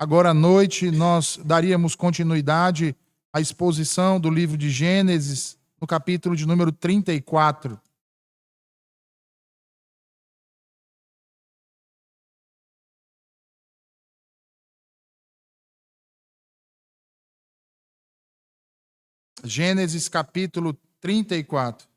Agora à noite nós daríamos continuidade à exposição do livro de Gênesis, no capítulo de número 34. Gênesis capítulo 34.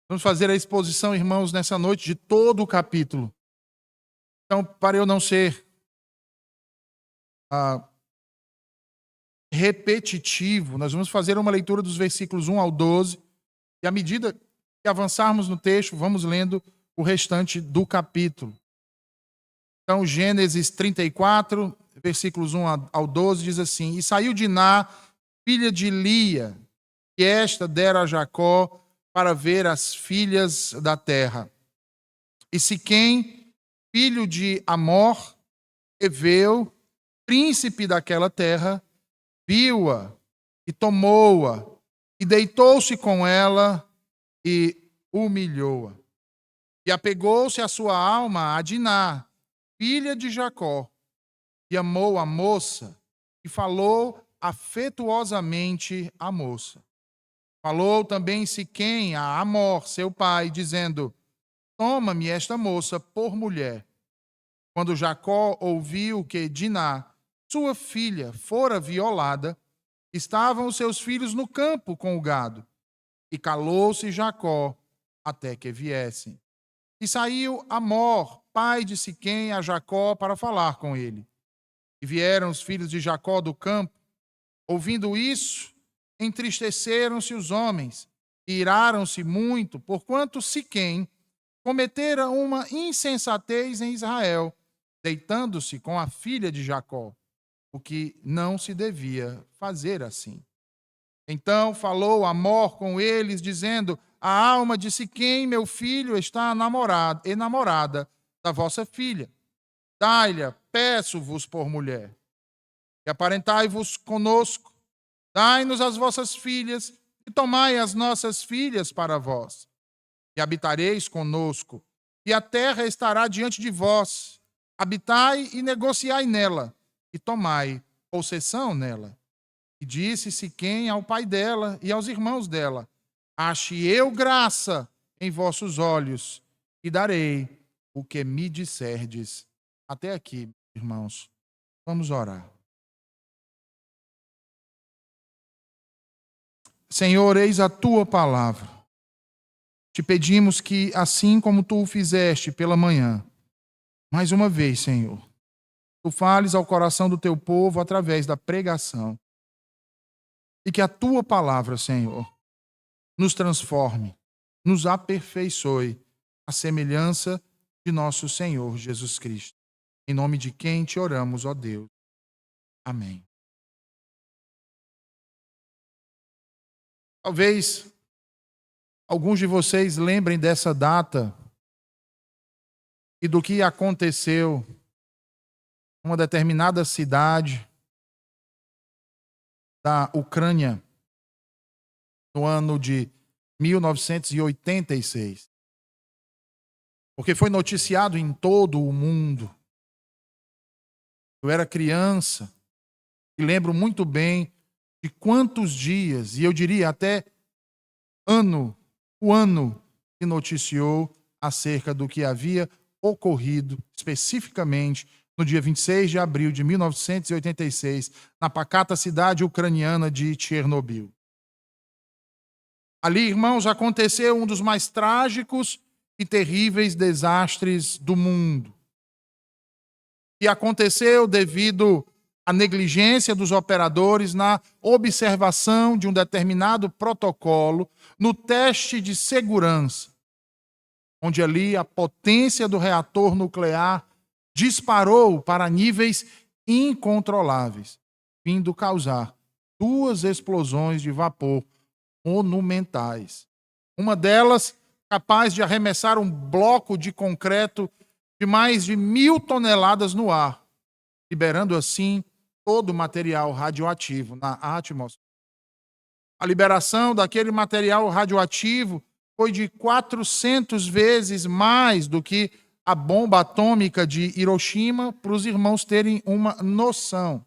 Vamos fazer a exposição, irmãos, nessa noite de todo o capítulo. Então, para eu não ser repetitivo, nós vamos fazer uma leitura dos versículos 1 ao 12, e à medida que avançarmos no texto, vamos lendo o restante do capítulo. Então, Gênesis 34, versículos 1 ao 12, diz assim: E saiu Diná, filha de Lia, que esta dera a Jacó para ver as filhas da terra. E Siquém, filho de Amor, Eveu, príncipe daquela terra, viu-a e tomou-a, e deitou-se com ela e humilhou-a. E apegou-se a sua alma a Diná, filha de Jacó, e amou a moça, e falou afetuosamente à moça. Falou também Siquém a Amor, seu pai, dizendo: Toma-me esta moça por mulher. Quando Jacó ouviu que Diná, sua filha, fora violada, estavam os seus filhos no campo com o gado. E calou-se Jacó até que viessem. E saiu Amor, pai de Siquém, a Jacó para falar com ele. E vieram os filhos de Jacó do campo. Ouvindo isso, entristeceram-se os homens e iraram-se muito, porquanto Siquém cometera uma insensatez em Israel, deitando-se com a filha de Jacó, o que não se devia fazer assim. Então falou Amor com eles, dizendo: A alma de Siquém, meu filho, está enamorada da vossa filha. Dai-lhe, peço-vos por mulher. E aparentai-vos conosco. Dai-nos as vossas filhas e tomai as nossas filhas para vós. E habitareis conosco, e a terra estará diante de vós. Habitai e negociai nela, e tomai possessão nela. E disse Siquém ao pai dela e aos irmãos dela: Ache eu graça em vossos olhos, e darei o que me disserdes. Até aqui, irmãos. Vamos orar. Senhor, eis a tua palavra. Te pedimos que, assim como tu o fizeste pela manhã, mais uma vez, Senhor, tu fales ao coração do teu povo através da pregação. E que a tua palavra, Senhor, nos transforme, nos aperfeiçoe à semelhança de nosso Senhor Jesus Cristo. Em nome de quem te oramos, ó Deus. Amém. Talvez alguns de vocês lembrem dessa data e do que aconteceu em uma determinada cidade da Ucrânia no ano de 1986. Porque foi noticiado em todo o mundo. Eu era criança e lembro muito bem de quantos dias, e eu diria até o ano que noticiou acerca do que havia ocorrido, especificamente no dia 26 de abril de 1986, na pacata cidade ucraniana de Chernobyl. Ali, irmãos, aconteceu um dos mais trágicos e terríveis desastres do mundo. E aconteceu devido à negligência dos operadores na observação de um determinado protocolo no teste de segurança, onde ali a potência do reator nuclear disparou para níveis incontroláveis, vindo causar 2 explosões de vapor monumentais. Uma delas capaz de arremessar um bloco de concreto de mais de 1.000 toneladas no ar, liberando assim todo o material radioativo na atmosfera. A liberação daquele material radioativo foi de 400 vezes mais do que a bomba atômica de Hiroshima, para os irmãos terem uma noção.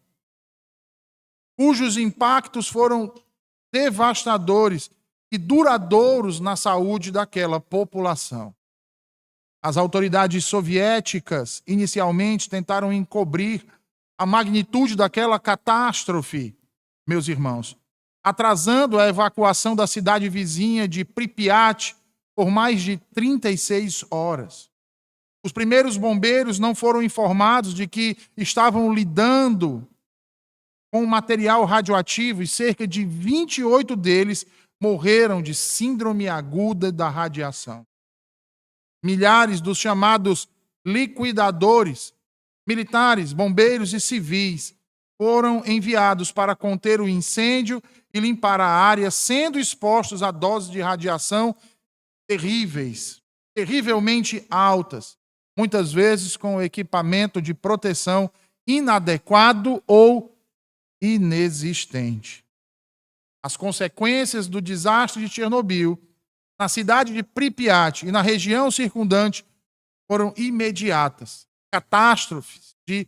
Cujos impactos foram devastadores e duradouros na saúde daquela população. As autoridades soviéticas inicialmente tentaram encobrir a magnitude daquela catástrofe, meus irmãos, atrasando a evacuação da cidade vizinha de Pripyat por mais de 36 horas. Os primeiros bombeiros não foram informados de que estavam lidando com material radioativo e cerca de 28 deles morreram de síndrome aguda da radiação. Milhares dos chamados liquidadores, militares, bombeiros e civis, foram enviados para conter o incêndio e limpar a área, sendo expostos a doses de radiação terríveis, terrivelmente altas, muitas vezes com equipamento de proteção inadequado ou inexistente. As consequências do desastre de Chernobyl, na cidade de Pripyat e na região circundante, foram imediatas. Catástrofes de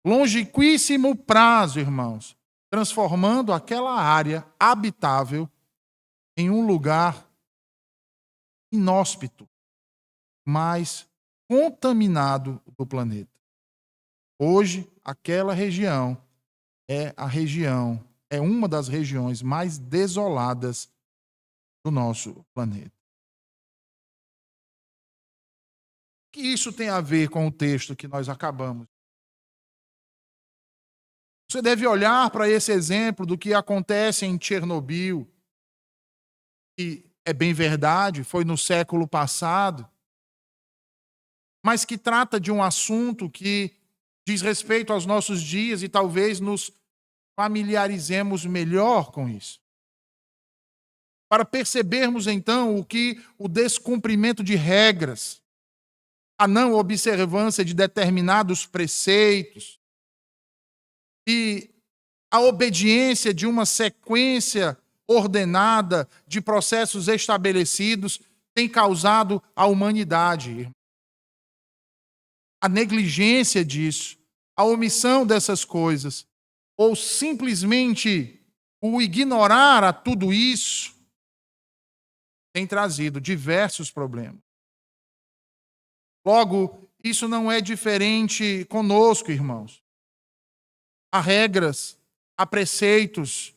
longequíssimo prazo, irmãos, transformando aquela área habitável em um lugar inóspito, mais contaminado do planeta. Hoje, aquela região é uma das regiões mais desoladas do nosso planeta. O que isso tem a ver com o texto que nós acabamos? Você deve olhar para esse exemplo do que acontece em Chernobyl, que é bem verdade, foi no século passado, mas que trata de um assunto que diz respeito aos nossos dias e talvez nos familiarizemos melhor com isso. Para percebermos, então, o que o descumprimento de regras, a não observância de determinados preceitos e a obediência de uma sequência ordenada de processos estabelecidos tem causado à humanidade. A negligência disso, a omissão dessas coisas, ou simplesmente o ignorar a tudo isso, tem trazido diversos problemas. Logo, isso não é diferente conosco, irmãos. Há regras, há preceitos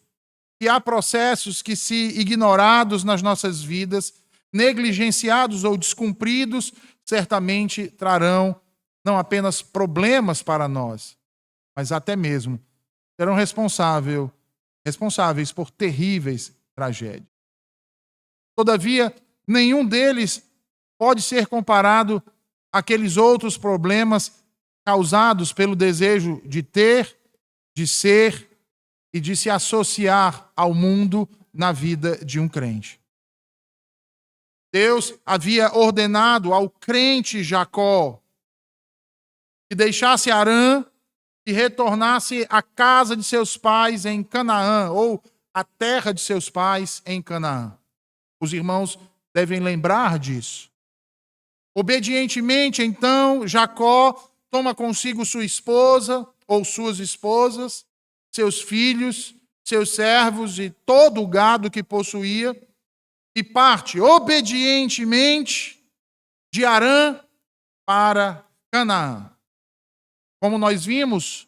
e há processos que, se ignorados nas nossas vidas, negligenciados ou descumpridos, certamente trarão não apenas problemas para nós, mas até mesmo serão responsáveis por terríveis tragédias. Todavia, nenhum deles pode ser comparado àqueles outros problemas causados pelo desejo de ter, de ser e de se associar ao mundo na vida de um crente. Deus havia ordenado ao crente Jacó que deixasse Harã e retornasse à casa de seus pais em Canaã, ou à terra de seus pais em Canaã. Os irmãos devem lembrar disso. Obedientemente, então, Jacó toma consigo sua esposa ou suas esposas, seus filhos, seus servos e todo o gado que possuía e parte obedientemente de Harã para Canaã. Como nós vimos,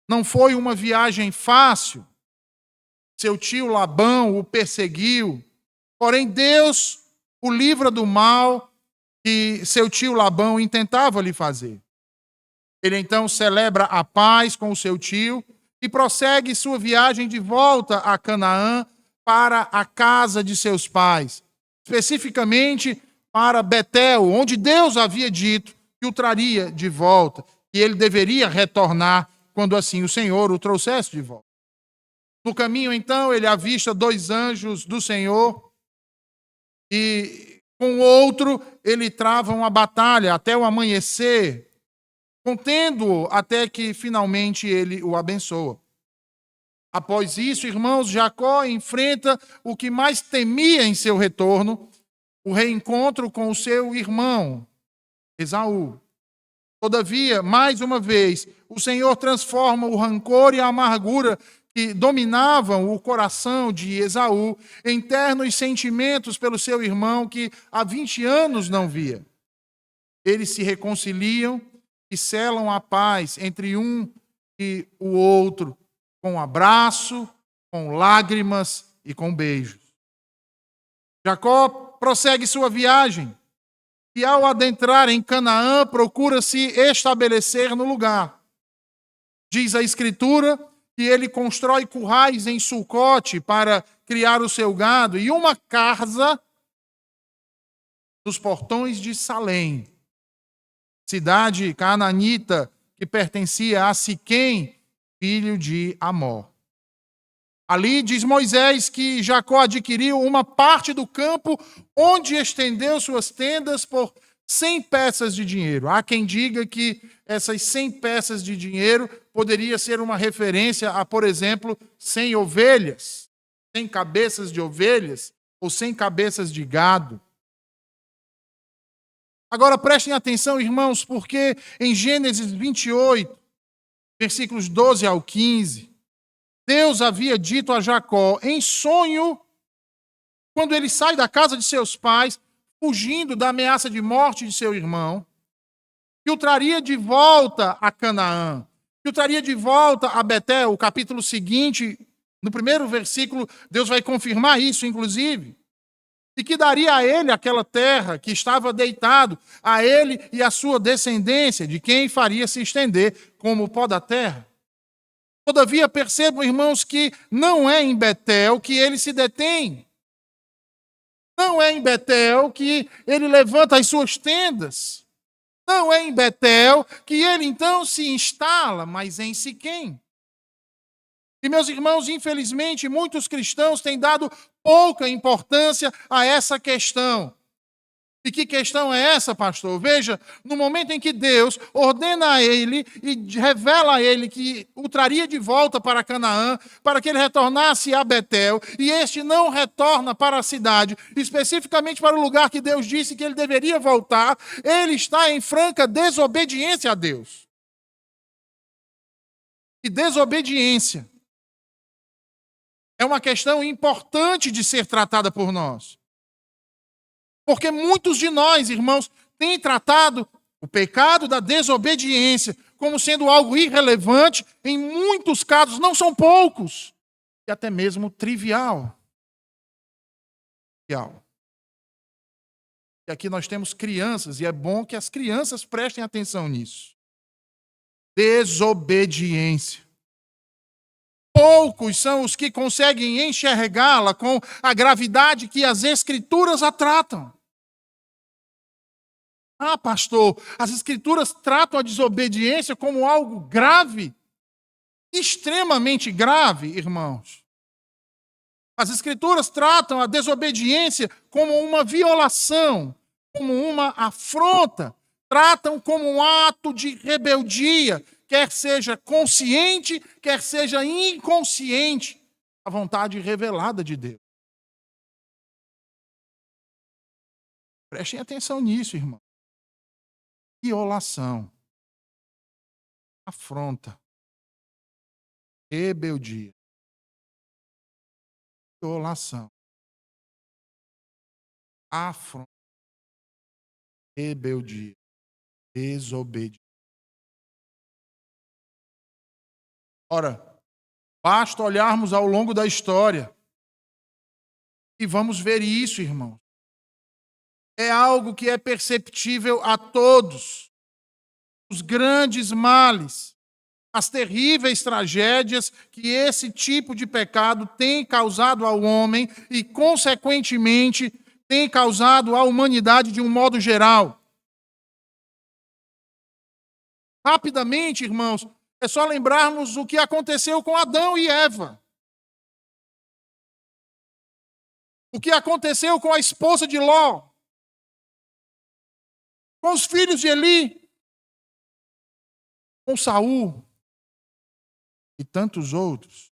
não foi uma viagem fácil. Seu tio Labão o perseguiu, porém Deus o livra do mal que seu tio Labão intentava lhe fazer. Ele então celebra a paz com o seu tio e prossegue sua viagem de volta a Canaã para a casa de seus pais, especificamente para Betel, onde Deus havia dito que o traria de volta, e ele deveria retornar quando assim o Senhor o trouxesse de volta. No caminho, então, ele avista 2 anjos do Senhor e com o outro ele trava uma batalha até o amanhecer, contendo-o até que finalmente ele o abençoa. Após isso, irmãos, Jacó enfrenta o que mais temia em seu retorno, o reencontro com o seu irmão, Esaú. Todavia, mais uma vez, o Senhor transforma o rancor e a amargura que dominavam o coração de Esaú em ternos sentimentos pelo seu irmão que há 20 anos não via. Eles se reconciliam e selam a paz entre um e o outro, com abraço, com lágrimas e com beijos. Jacó prossegue sua viagem e, ao adentrar em Canaã, procura se estabelecer no lugar. Diz a Escritura que ele constrói currais em Sucote para criar o seu gado e uma casa nos portões de Salém, cidade canaanita que pertencia a Siquém, filho de Amor. Ali diz Moisés que Jacó adquiriu uma parte do campo onde estendeu suas tendas por 100 peças de dinheiro. Há quem diga que essas 100 peças de dinheiro poderia ser uma referência a, por exemplo, 100 ovelhas, 100 cabeças de ovelhas ou 100 cabeças de gado. Agora prestem atenção, irmãos, porque em Gênesis 28, versículos 12 ao 15, Deus havia dito a Jacó em sonho, quando ele sai da casa de seus pais, fugindo da ameaça de morte de seu irmão, que o traria de volta a Canaã, que o traria de volta a Betel. O capítulo seguinte, no primeiro versículo, Deus vai confirmar isso, inclusive, e que daria a ele aquela terra que estava deitado, a ele e a sua descendência, de quem faria se estender como o pó da terra. Todavia, percebam, irmãos, que não é em Betel que ele se detém. Não é em Betel que ele levanta as suas tendas. Não é em Betel que ele então se instala, mas em Siquém. E, meus irmãos, infelizmente, muitos cristãos têm dado pouca importância a essa questão. E que questão é essa, pastor? Veja, no momento em que Deus ordena a ele e revela a ele que o traria de volta para Canaã, para que ele retornasse a Betel, e este não retorna para a cidade, especificamente para o lugar que Deus disse que ele deveria voltar, ele está em franca desobediência a Deus. E desobediência é uma questão importante de ser tratada por nós. Porque muitos de nós, irmãos, têm tratado o pecado da desobediência como sendo algo irrelevante, em muitos casos, não são poucos, e até mesmo trivial. E aqui nós temos crianças, e é bom que as crianças prestem atenção nisso. Desobediência. Poucos são os que conseguem enxergá-la com a gravidade que as Escrituras a tratam. Ah, pastor, as Escrituras tratam a desobediência como algo grave, extremamente grave, irmãos. As Escrituras tratam a desobediência como uma violação, como uma afronta, tratam como um ato de rebeldia, quer seja consciente, quer seja inconsciente, a vontade revelada de Deus. Prestem atenção nisso, irmão. Violação, afronta, rebeldia, violação, afronta, rebeldia, desobediência. Ora, basta olharmos ao longo da história e vamos ver isso, irmãos. É algo que é perceptível a todos. Os grandes males, as terríveis tragédias que esse tipo de pecado tem causado ao homem e, consequentemente, tem causado à humanidade de um modo geral. Rapidamente, irmãos, é só lembrarmos o que aconteceu com Adão e Eva. O que aconteceu com a esposa de Ló. Com os filhos de Eli. Com Saul. E tantos outros.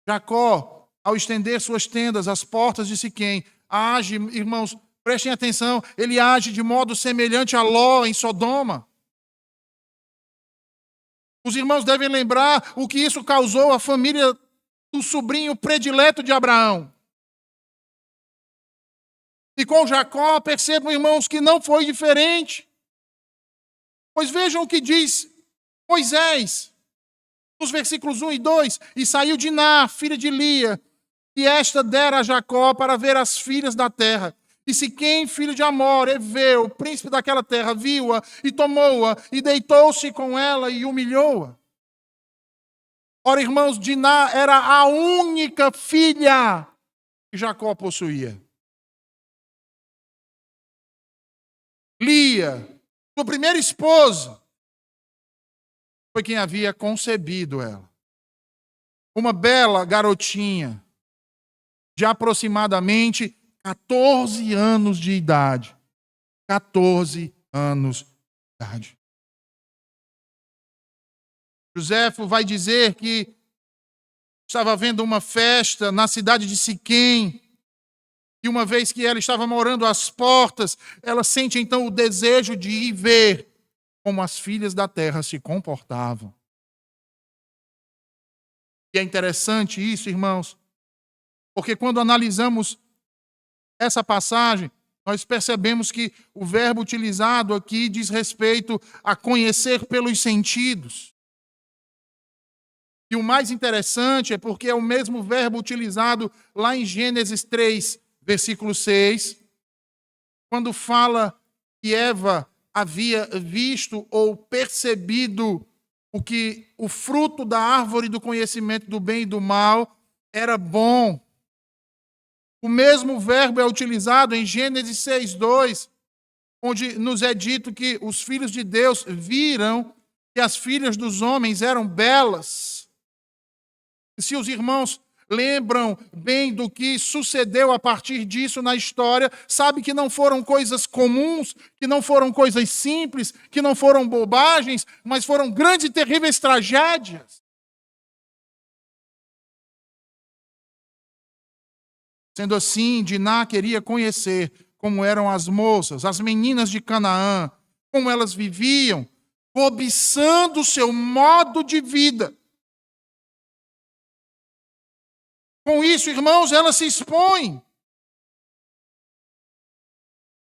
Jacó, ao estender suas tendas às portas de Siquém, age, irmãos, prestem atenção, ele age de modo semelhante a Ló em Sodoma. Os irmãos devem lembrar o que isso causou à família do sobrinho predileto de Abraão. E com Jacó, percebam, irmãos, que não foi diferente. Pois vejam o que diz Moisés, nos versículos 1 e 2. E saiu Diná, filha de Lia, e esta dera a Jacó para ver as filhas da terra. E Siquém, filho de Amor, Eveu, príncipe daquela terra, viu-a e tomou-a, e deitou-se com ela e humilhou-a. Ora, irmãos, Diná era a única filha que Jacó possuía. Lia, sua primeira esposa, foi quem havia concebido ela. Uma bela garotinha, de aproximadamente 14 anos de idade. 14 anos de idade. Joséfo vai dizer que estava havendo uma festa na cidade de Siquém, e uma vez que ela estava morando às portas, ela sente então o desejo de ir ver como as filhas da terra se comportavam. E é interessante isso, irmãos, porque quando analisamos essa passagem, nós percebemos que o verbo utilizado aqui diz respeito a conhecer pelos sentidos. E o mais interessante é porque é o mesmo verbo utilizado lá em Gênesis 3, versículo 6, quando fala que Eva havia visto ou percebido o fruto da árvore do conhecimento do bem e do mal era bom. O mesmo verbo é utilizado em Gênesis 6, 2, onde nos é dito que os filhos de Deus viram que as filhas dos homens eram belas. E se os irmãos lembram bem do que sucedeu a partir disso na história, sabe que não foram coisas comuns, que não foram coisas simples, que não foram bobagens, mas foram grandes e terríveis tragédias. Sendo assim, Diná queria conhecer como eram as moças, as meninas de Canaã, como elas viviam, cobiçando o seu modo de vida. Com isso, irmãos, ela se expõe.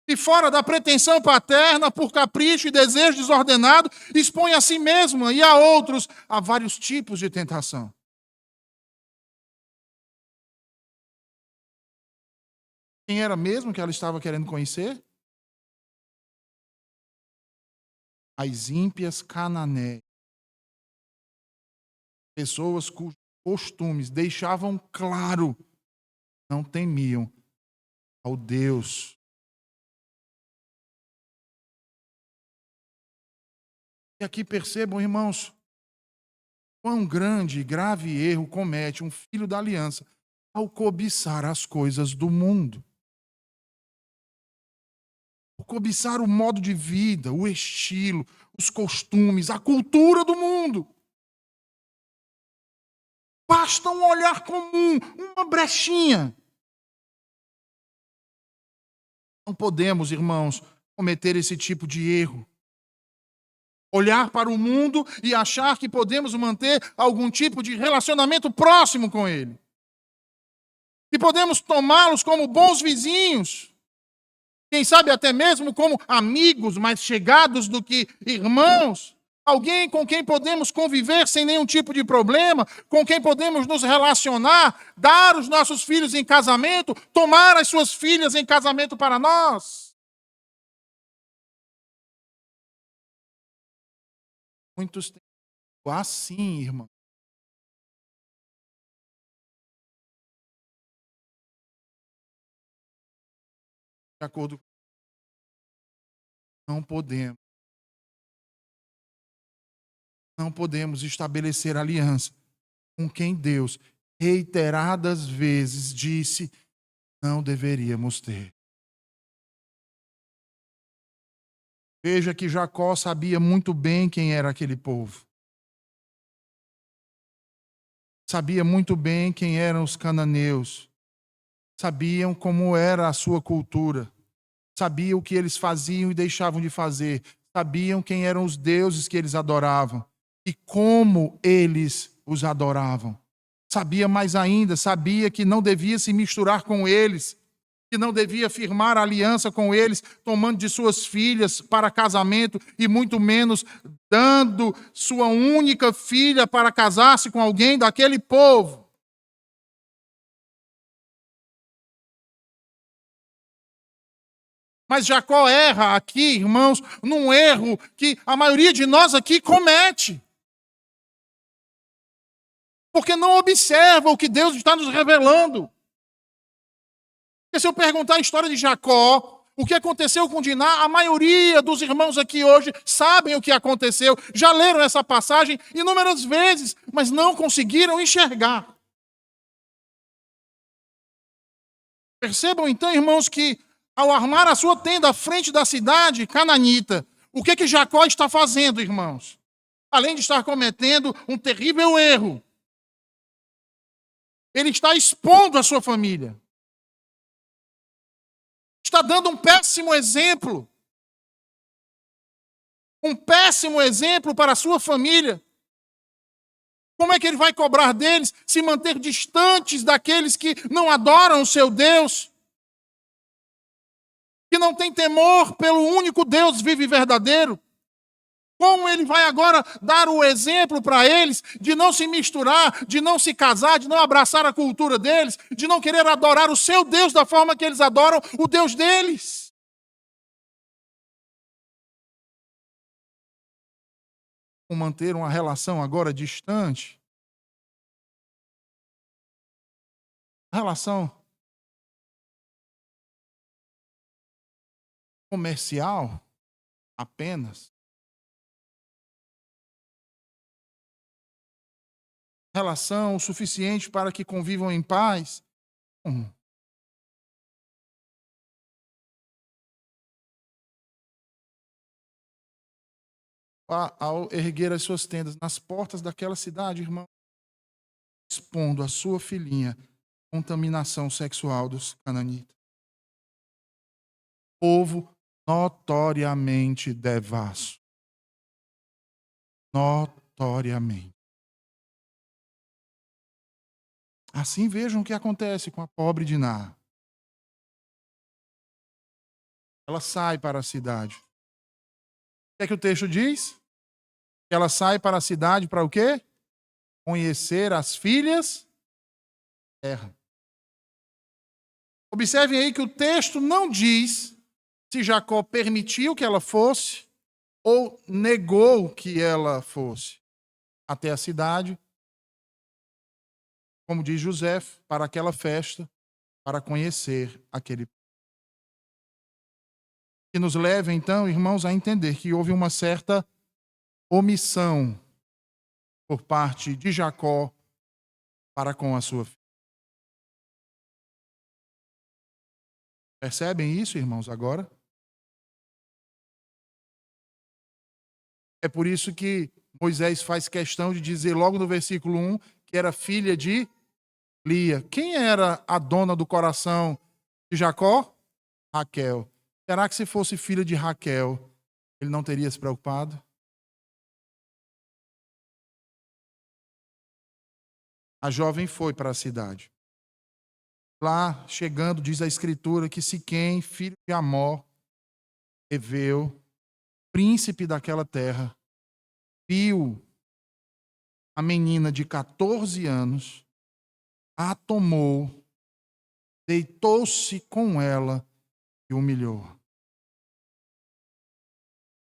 E fora da pretensão paterna, por capricho e desejo desordenado, expõe a si mesma e a outros a vários tipos de tentação. Quem era mesmo que ela estava querendo conhecer? As ímpias cananeias. Pessoas cujos costumes deixavam claro, não temiam ao Deus. E aqui percebam, irmãos, quão grande e grave erro comete um filho da aliança ao cobiçar as coisas do mundo. Ao cobiçar o modo de vida, o estilo, os costumes, a cultura do mundo. Basta um olhar comum, uma brechinha. Não podemos, irmãos, cometer esse tipo de erro. Olhar para o mundo e achar que podemos manter algum tipo de relacionamento próximo com ele. Que podemos tomá-los como bons vizinhos. Quem sabe até mesmo como amigos mais chegados do que irmãos. Alguém com quem podemos conviver sem nenhum tipo de problema, com quem podemos nos relacionar, dar os nossos filhos em casamento, tomar as suas filhas em casamento para nós. Muitos têm assim, irmão. De acordo com... Não podemos estabelecer aliança com quem Deus reiteradas vezes disse não deveríamos ter. Veja que Jacó sabia muito bem quem era aquele povo. Sabia muito bem quem eram os cananeus. sabiam como era a sua cultura, sabiam o que eles faziam e deixavam de fazer, sabiam quem eram os deuses que eles adoravam e como eles os adoravam. Sabia mais ainda, sabia que não devia se misturar com eles, que não devia firmar aliança com eles, tomando de suas filhas para casamento e muito menos dando sua única filha para casar-se com alguém daquele povo. Mas Jacó erra aqui, irmãos, num erro que a maioria de nós aqui comete. Porque não observa o que Deus está nos revelando. Porque se eu perguntar a história de Jacó, o que aconteceu com Diná, a maioria dos irmãos aqui hoje sabem o que aconteceu, já leram essa passagem inúmeras vezes, mas não conseguiram enxergar. Percebam então, irmãos, que ao armar a sua tenda à frente da cidade cananita, o que Jacó está fazendo, irmãos? Além de estar cometendo um terrível erro, ele está expondo a sua família. Está dando um péssimo exemplo. Um péssimo exemplo para a sua família. Como é que ele vai cobrar deles se manter distantes daqueles que não adoram o seu Deus? Que não tem temor pelo único Deus vivo e verdadeiro? Como ele vai agora dar o exemplo para eles de não se misturar, de não se casar, de não abraçar a cultura deles, de não querer adorar o seu Deus da forma que eles adoram o Deus deles? Como manter uma relação agora distante? Relação comercial apenas? Relação o suficiente para que convivam em paz? Ao erguer as suas tendas nas portas daquela cidade, irmão, expondo a sua filhinha à contaminação sexual dos cananitas. Povo notoriamente devasso. Notoriamente. Assim vejam o que acontece com a pobre Diná. Ela sai para a cidade. O que é que o texto diz? Ela sai para a cidade para o quê? Conhecer as filhas da terra. Observem aí que o texto não diz se Jacó permitiu que ela fosse ou negou que ela fosse até a cidade, como diz José, para aquela festa, para conhecer aquele povo. Que nos leva, então, irmãos, a entender que houve uma certa omissão por parte de Jacó para com a sua filha. Percebem isso, irmãos, agora? É por isso que Moisés faz questão de dizer logo no versículo 1 que era filha de Lia. Quem era a dona do coração de Jacó? Raquel. Será que se fosse filha de Raquel, ele não teria se preocupado? A jovem foi para a cidade. Lá, chegando, diz a Escritura que Siquém, filho de Amor, Eveu, príncipe daquela terra, viu a menina de 14 anos, a tomou, deitou-se com ela e humilhou.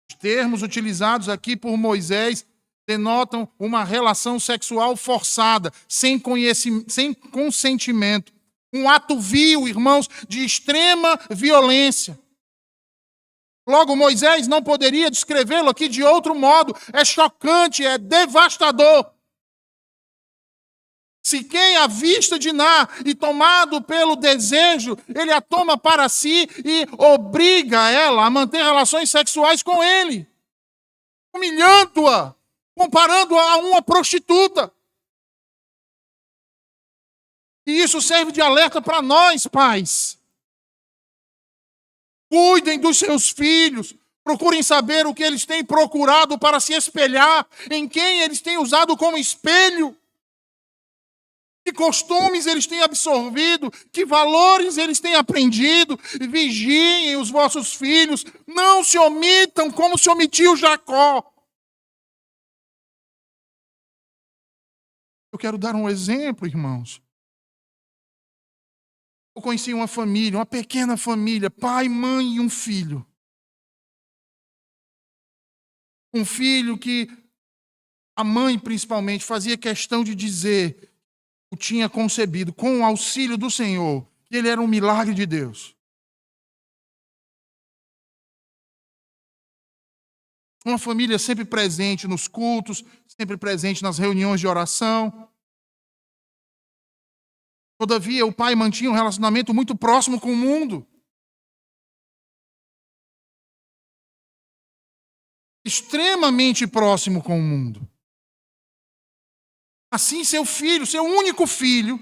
Os termos utilizados aqui por Moisés denotam uma relação sexual forçada, sem consentimento. Um ato vil, irmãos, de extrema violência. Logo, Moisés não poderia descrevê-lo aqui de outro modo. É chocante, é devastador. Siquém, à vista de Diná e tomado pelo desejo, ele a toma para si e obriga ela a manter relações sexuais com ele, humilhando-a, comparando-a a uma prostituta. E isso serve de alerta para nós, pais. Cuidem dos seus filhos. Procurem saber o que eles têm procurado para se espelhar, em quem eles têm usado como espelho. Que costumes eles têm absorvido, que valores eles têm aprendido. Vigiem os vossos filhos, não se omitam como se omitiu Jacó. Eu quero dar um exemplo, irmãos. Eu conheci uma família, uma pequena família, pai, mãe e um filho. Um filho que a mãe, principalmente, fazia questão de dizer, o tinha concebido com o auxílio do Senhor, que ele era um milagre de Deus. Uma família sempre presente nos cultos, sempre presente nas reuniões de oração. Todavia, o pai mantinha um relacionamento muito próximo com o mundo. Extremamente próximo com o mundo. Assim, seu filho, seu único filho,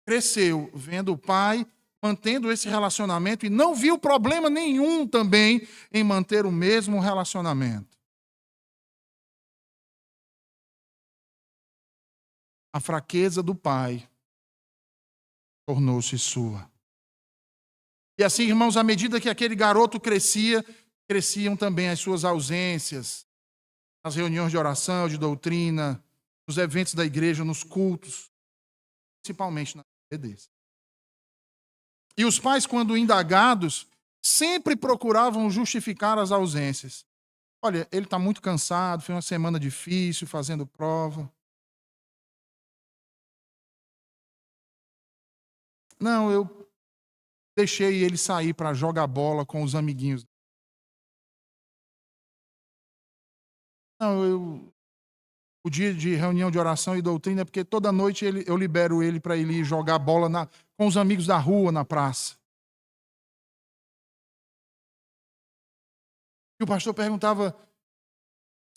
cresceu vendo o pai mantendo esse relacionamento e não viu problema nenhum também em manter o mesmo relacionamento. A fraqueza do pai tornou-se sua. E assim, irmãos, à medida que aquele garoto crescia, cresciam também as suas ausências nas reuniões de oração, de doutrina, nos eventos da igreja, nos cultos, principalmente na igreja. E os pais, quando indagados, sempre procuravam justificar as ausências. Olha, ele está muito cansado, foi uma semana difícil, fazendo prova. Não, eu deixei ele sair para jogar bola com os amiguinhos. Não, o dia de reunião de oração e doutrina é porque toda noite eu libero ele para ele ir jogar bola com os amigos da rua, na praça. E o pastor perguntava,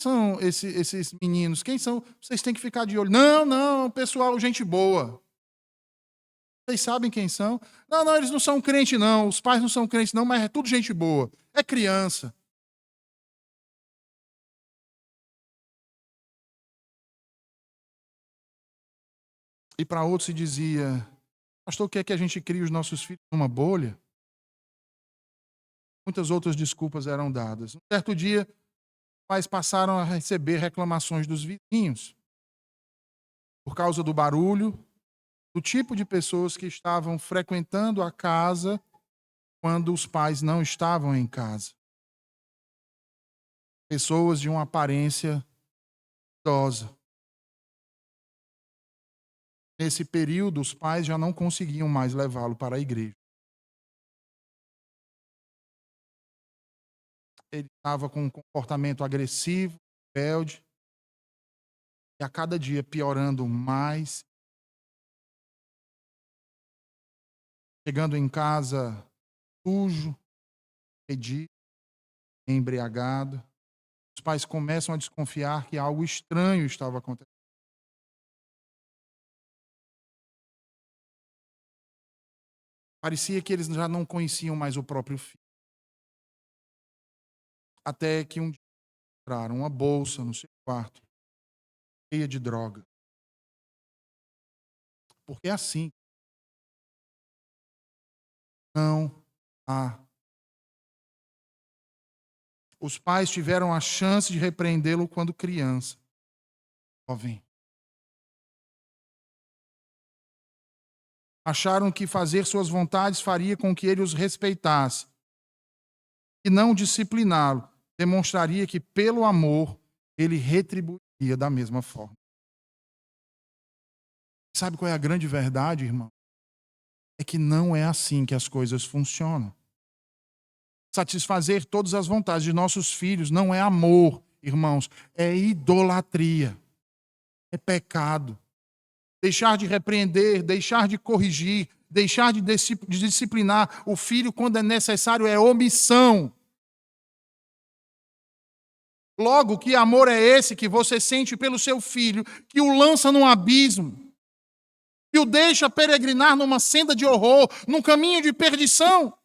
são esses meninos, quem são? Vocês têm que ficar de olho. Não, pessoal, gente boa. Vocês sabem quem são? Não, eles não são crentes não, os pais não são crentes não, mas é tudo gente boa. É criança. E para outros se dizia, pastor, quer que a gente crie os nossos filhos numa bolha? Muitas outras desculpas eram dadas. Um certo dia, os pais passaram a receber reclamações dos vizinhos por causa do barulho, do tipo de pessoas que estavam frequentando a casa quando os pais não estavam em casa. Pessoas de uma aparência idosa. Nesse período, os pais já não conseguiam mais levá-lo para a igreja. Ele estava com um comportamento agressivo, rebelde, e a cada dia piorando mais. Chegando em casa sujo, fedido, embriagado. Os pais começam a desconfiar que algo estranho estava acontecendo. Parecia que eles já não conheciam mais o próprio filho. Até que um dia encontraram uma bolsa no seu quarto, cheia de droga. Porque é assim. Não há. Os pais tiveram a chance de repreendê-lo quando criança, jovem. Acharam que fazer suas vontades faria com que ele os respeitasse. E não discipliná-lo demonstraria que, pelo amor, ele retribuiria da mesma forma. Sabe qual é a grande verdade, irmão? É que não é assim que as coisas funcionam. Satisfazer todas as vontades de nossos filhos não é amor, irmãos, é idolatria, é pecado. Deixar de repreender, deixar de corrigir, deixar de disciplinar o filho quando é necessário é omissão. Logo, que amor é esse que você sente pelo seu filho, que o lança num abismo, e o deixa peregrinar numa senda de horror, num caminho de perdição.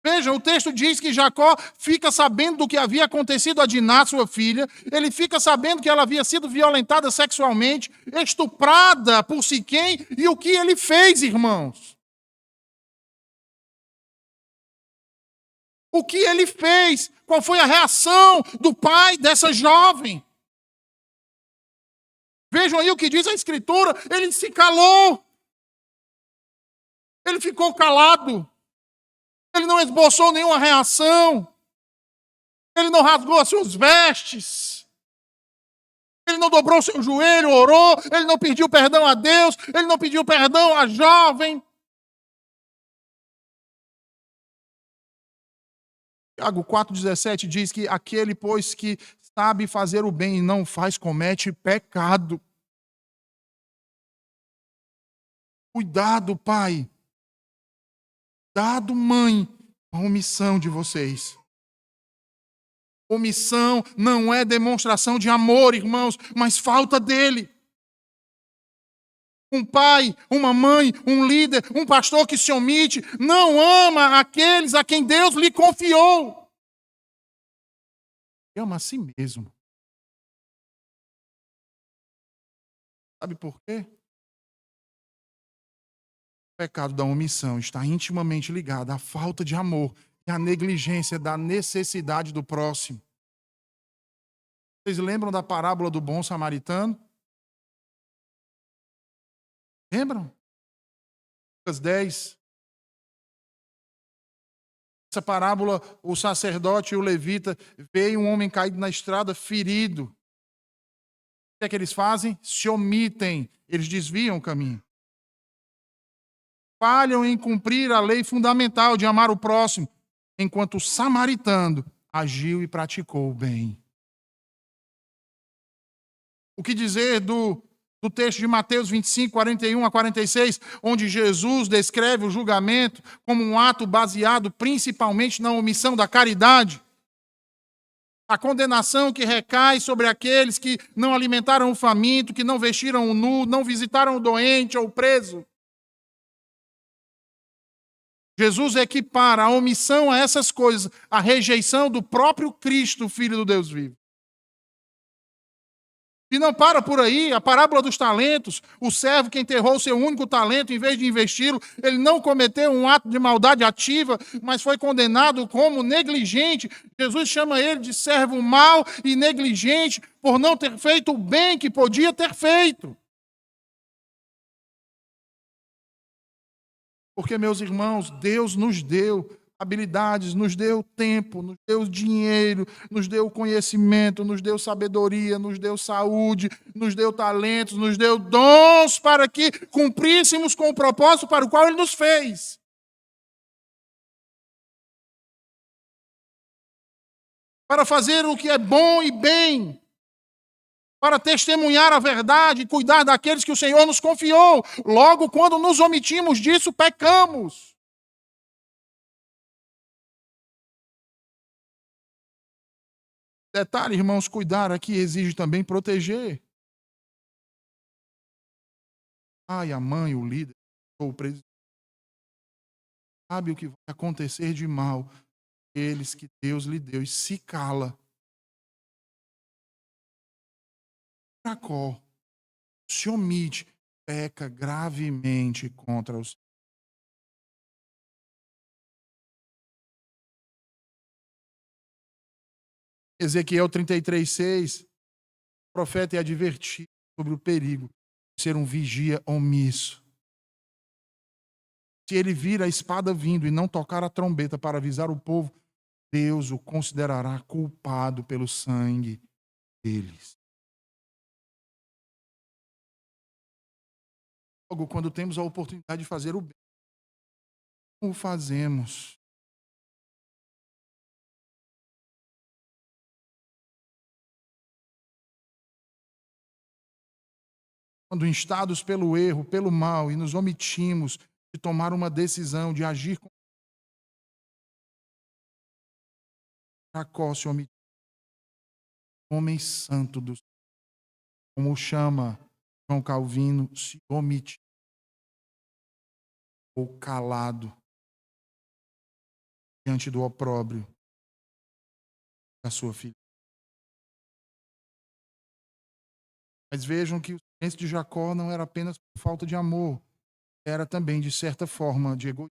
Veja, o texto diz que Jacó fica sabendo do que havia acontecido a Diná, sua filha. Ele fica sabendo que ela havia sido violentada sexualmente, estuprada por Siquém. E o que ele fez, irmãos? O que ele fez? Qual foi a reação do pai dessa jovem? Vejam aí o que diz a Escritura. Ele se calou. Ele ficou calado. Ele não esboçou nenhuma reação. Ele não rasgou as suas vestes. Ele não dobrou seu joelho, orou. Ele não pediu perdão a Deus. Ele não pediu perdão à jovem. Tiago 4,17 diz que aquele, pois, que sabe fazer o bem e não faz, comete pecado. Cuidado, pai. Cuidado, mãe, com a omissão de vocês. Omissão não é demonstração de amor, irmãos, mas falta dele. Um pai, uma mãe, um líder, um pastor que se omite, não ama aqueles a quem Deus lhe confiou. Ama a si mesmo. Sabe por quê? O pecado da omissão está intimamente ligado à falta de amor e à negligência da necessidade do próximo. Vocês lembram da parábola do bom samaritano? Lembram? Lucas 10. Essa parábola, o sacerdote e o levita veem um homem caído na estrada, ferido. O que é que eles fazem? Se omitem, eles desviam o caminho. Falham em cumprir a lei fundamental de amar o próximo, enquanto o samaritano agiu e praticou o bem. O que dizer do texto de Mateus 25, 41 a 46, onde Jesus descreve o julgamento como um ato baseado principalmente na omissão da caridade? A condenação que recai sobre aqueles que não alimentaram o faminto, que não vestiram o nu, não visitaram o doente ou o preso. Jesus equipara a omissão a essas coisas, a rejeição do próprio Cristo, Filho do Deus vivo. E não para por aí, a parábola dos talentos, o servo que enterrou o seu único talento, em vez de investi-lo, ele não cometeu um ato de maldade ativa, mas foi condenado como negligente. Jesus chama ele de servo mau e negligente por não ter feito o bem que podia ter feito. Porque, meus irmãos, Deus nos deu habilidades, nos deu tempo, nos deu dinheiro, nos deu conhecimento, nos deu sabedoria, nos deu saúde, nos deu talentos, nos deu dons para que cumpríssemos com o propósito para o qual Ele nos fez. Para fazer o que é bom e bem. Para testemunhar a verdade e cuidar daqueles que o Senhor nos confiou. Logo, quando nos omitimos disso, pecamos. Detalhe, irmãos, cuidar aqui exige também proteger. Pai, a mãe, o líder, ou o presidente, sabe o que vai acontecer de mal aqueles que Deus lhe deu e se cala. Jacó se omite, peca gravemente contra os. Ezequiel 33:6, o profeta é advertido sobre o perigo de ser um vigia omisso. Se ele vir a espada vindo e não tocar a trombeta para avisar o povo, Deus o considerará culpado pelo sangue deles. Logo, quando temos a oportunidade de fazer o bem, o fazemos. Quando instados pelo erro, pelo mal, e nos omitimos de tomar uma decisão, de agir com Jacó, se omitiu. Homem santo, como chama João Calvino se omitiu ou calado diante do opróbrio da sua filha. Mas vejam que o silêncio de Jacó não era apenas por falta de amor, era também, de certa forma, de egoísmo.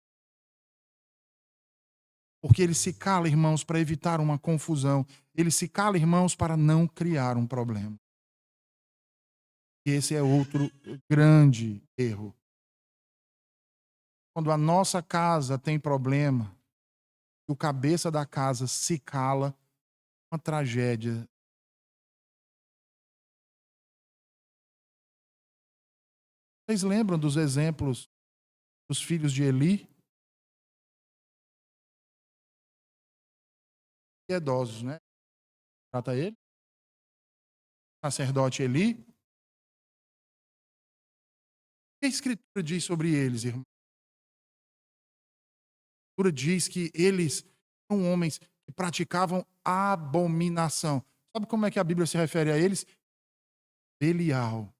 Porque ele se cala, irmãos, para evitar uma confusão. Ele se cala, irmãos, para não criar um problema. E esse é outro grande erro. Quando a nossa casa tem problema, o cabeça da casa se cala, uma tragédia. Vocês lembram dos exemplos dos filhos de Eli? Piedosos, né? Trata ele. O sacerdote Eli. O que a Escritura diz sobre eles, irmão? A Escritura diz que eles são homens que praticavam abominação. Sabe como é que a Bíblia se refere a eles? Belial.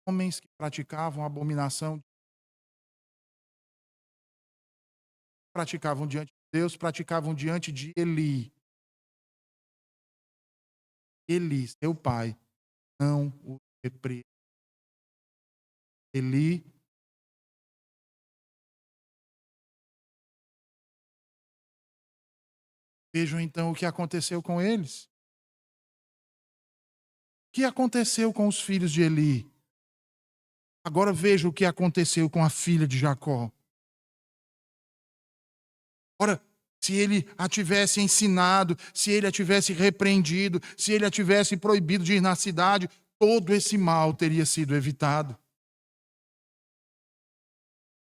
Homens que praticavam abominação, praticavam diante de Deus, praticavam diante de Eli. Eli, seu pai, não o repreendeu. Eli Vejam então o que aconteceu com eles. O que aconteceu com os filhos de Eli? Agora veja o que aconteceu com a filha de Jacó. Ora, se ele a tivesse ensinado, se ele a tivesse repreendido, se ele a tivesse proibido de ir na cidade, todo esse mal teria sido evitado.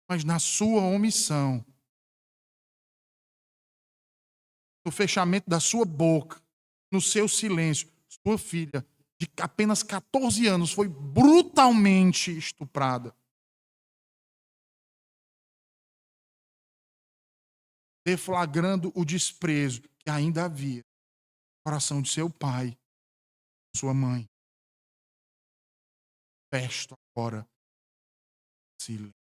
Mas na sua omissão, no fechamento da sua boca, no seu silêncio, sua filha, de apenas 14 anos, foi brutalmente estuprada. Deflagrando o desprezo que ainda havia no coração de seu pai, sua mãe. Festo agora. Silêncio.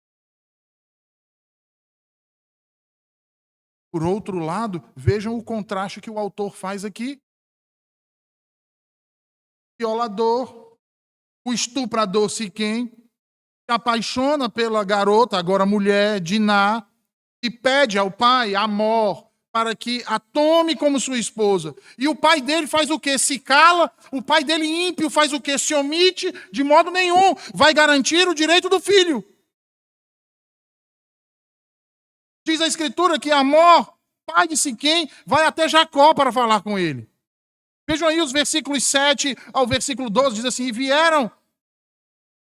Por outro lado, vejam o contraste que o autor faz aqui. O violador, o estuprador Siquém, se apaixona pela garota, agora mulher, Diná, e pede ao pai, Amor, para que a tome como sua esposa. E o pai dele faz o quê? Se cala. O pai dele ímpio faz o quê? Se omite. De modo nenhum vai garantir o direito do filho. Diz a Escritura que Amor, pai de Siquém, vai até Jacó para falar com ele. Vejam aí os versículos 7 ao versículo 12, diz assim, e vieram,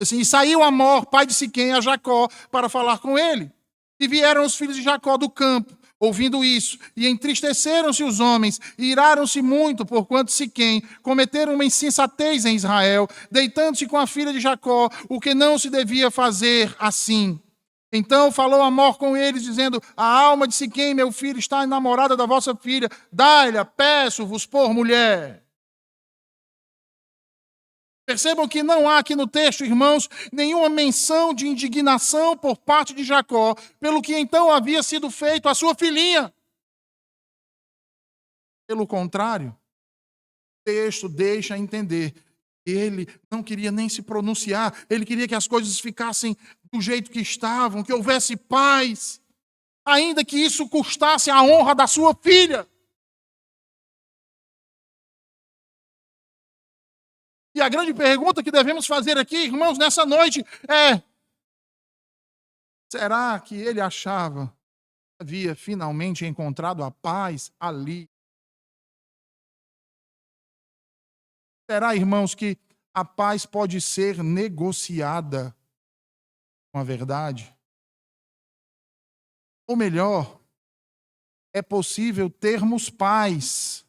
assim, e saiu Amor, pai de Siquém, a Jacó para falar com ele. E vieram os filhos de Jacó do campo, ouvindo isso, e entristeceram-se os homens, e iraram-se muito, porquanto Siquém cometeram uma insensatez em Israel, deitando-se com a filha de Jacó, o que não se devia fazer assim. Então falou Amor com eles, dizendo, a alma de Siquém, meu filho, está enamorada da vossa filha, dai-lhe, peço-vos por mulher. Percebam que não há aqui no texto, irmãos, nenhuma menção de indignação por parte de Jacó, pelo que então havia sido feito à sua filhinha. Pelo contrário, o texto deixa entender que ele não queria nem se pronunciar, ele queria que as coisas ficassem do jeito que estavam, que houvesse paz, ainda que isso custasse a honra da sua filha. E a grande pergunta que devemos fazer aqui, irmãos, nessa noite é: será que ele achava que havia finalmente encontrado a paz ali? Será, irmãos, que a paz pode ser negociada com a verdade? Ou melhor, é possível termos paz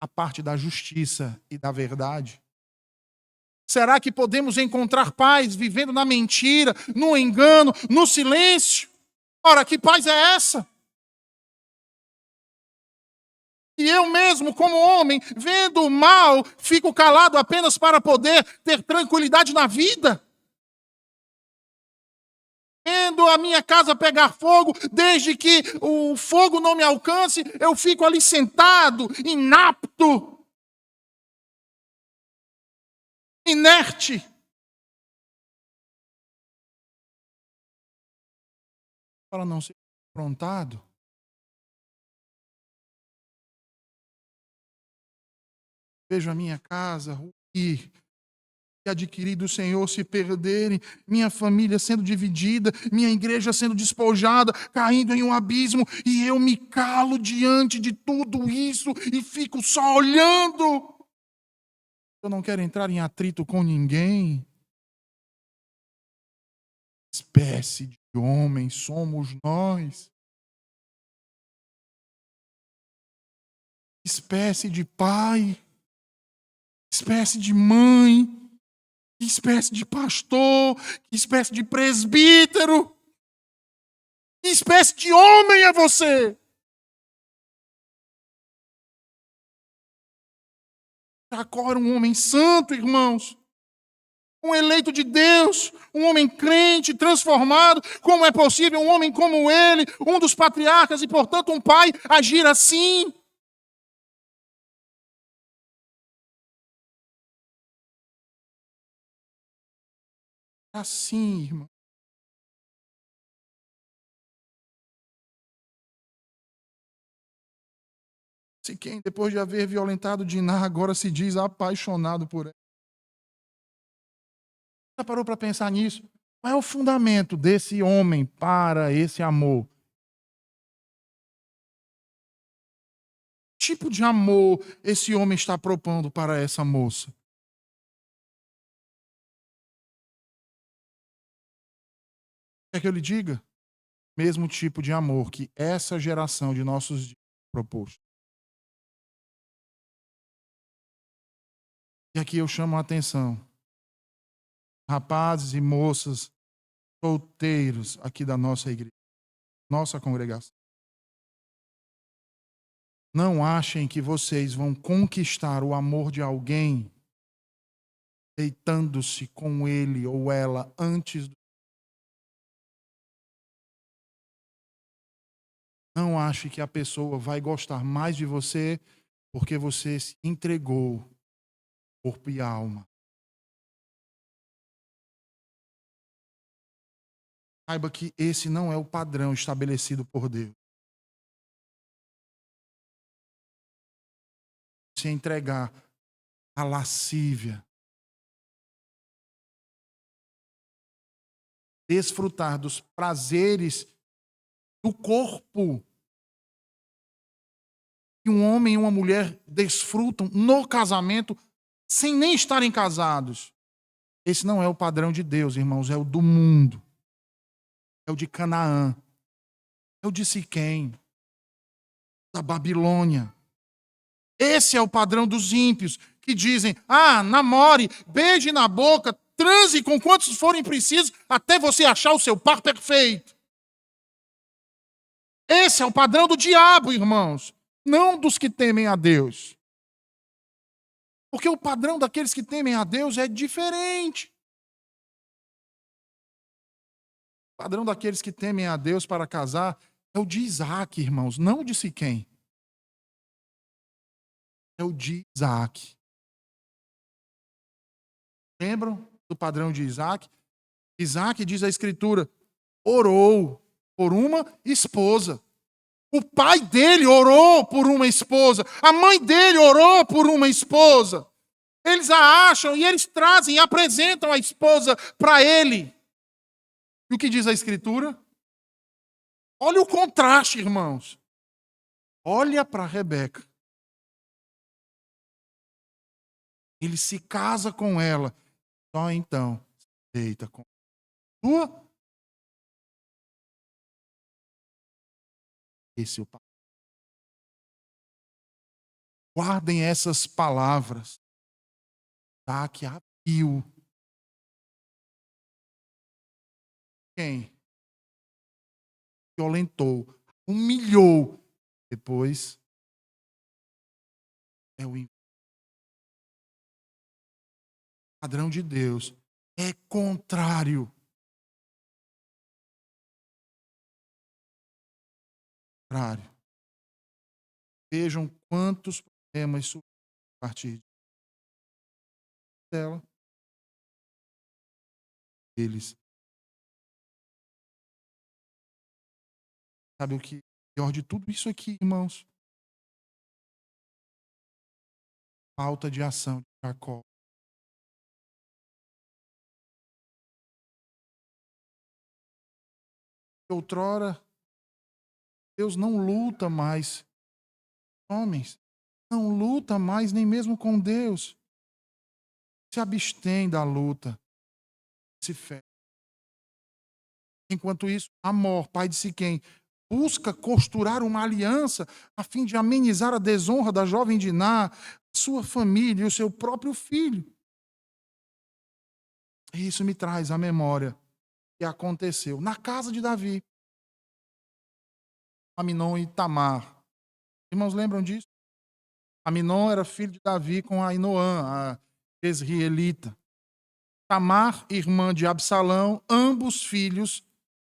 a parte da justiça e da verdade? Será que podemos encontrar paz vivendo na mentira, no engano, no silêncio? Ora, que paz é essa? E eu mesmo, como homem, vendo o mal, fico calado apenas para poder ter tranquilidade na vida? Vendo a minha casa pegar fogo, desde que o fogo não me alcance, eu fico ali sentado, inapto, inerte. Fala, não, ser confrontado. Vejo a minha casa ruir, que adquiri do Senhor se perderem, minha família sendo dividida, minha igreja sendo despojada, caindo em um abismo, e eu me calo diante de tudo isso e fico só olhando. Eu não quero entrar em atrito com ninguém. Espécie de homem somos nós. Espécie de pai, espécie de mãe, que espécie de pastor, que espécie de presbítero, que espécie de homem é você? Jacó era um homem santo, irmãos. Um eleito de Deus, um homem crente, transformado. Como é possível um homem como ele, um dos patriarcas e, portanto, um pai, agir assim? Assim, irmão. Se quem, depois de haver violentado Diná, agora se diz apaixonado por ela. Já parou para pensar nisso? Qual é o fundamento desse homem para esse amor? Que tipo de amor esse homem está propondo para essa moça? Quer que eu lhe diga? Mesmo tipo de amor que essa geração de nossos dias propôs. E aqui eu chamo a atenção. Rapazes e moças solteiros aqui da nossa igreja, nossa congregação. Não achem que vocês vão conquistar o amor de alguém deitando-se com ele ou ela antes do... Não ache que a pessoa vai gostar mais de você porque você se entregou corpo e alma. Saiba que esse não é o padrão estabelecido por Deus. Se entregar à lascívia, desfrutar dos prazeres do corpo que um homem e uma mulher desfrutam no casamento sem nem estarem casados. Esse não é o padrão de Deus, irmãos, é o do mundo. É o de Canaã. É o de Siquém, da Babilônia. Esse é o padrão dos ímpios, que dizem: ah, namore, beije na boca, transe com quantos forem precisos, até você achar o seu par perfeito. Esse é o padrão do diabo, irmãos, não dos que temem a Deus. Porque o padrão daqueles que temem a Deus é diferente. O padrão daqueles que temem a Deus para casar é o de Isaac, irmãos, não o de Siquém. É o de Isaac. Lembram do padrão de Isaac? Isaac, diz a Escritura, orou por uma esposa. O pai dele orou por uma esposa. A mãe dele orou por uma esposa. Eles a acham e eles trazem e apresentam a esposa para ele. E o que diz a Escritura? Olha o contraste, irmãos. Olha para Rebeca. Ele se casa com ela. Só então deita com tua. Esse é o pai. Guardem essas palavras. Tá? Que abriu. Quem? Violentou. Humilhou. Depois é o padrão de Deus é contrário. Vejam quantos problemas surgem a partir dela, deles. Sabe o que é pior de tudo isso aqui, irmãos? Falta de ação de Jacó. Outrora, Deus não luta mais com homens. Não luta mais nem mesmo com Deus. Se abstém da luta. Se fere. Enquanto isso, Amor, pai de Siquém, busca costurar uma aliança a fim de amenizar a desonra da jovem Diná, sua família e o seu próprio filho. E isso me traz à memória o que aconteceu na casa de Davi. Aminon e Tamar. Irmãos, lembram disso? Aminon era filho de Davi com Ainoã, a Jezreelita. Tamar, irmã de Absalão, ambos filhos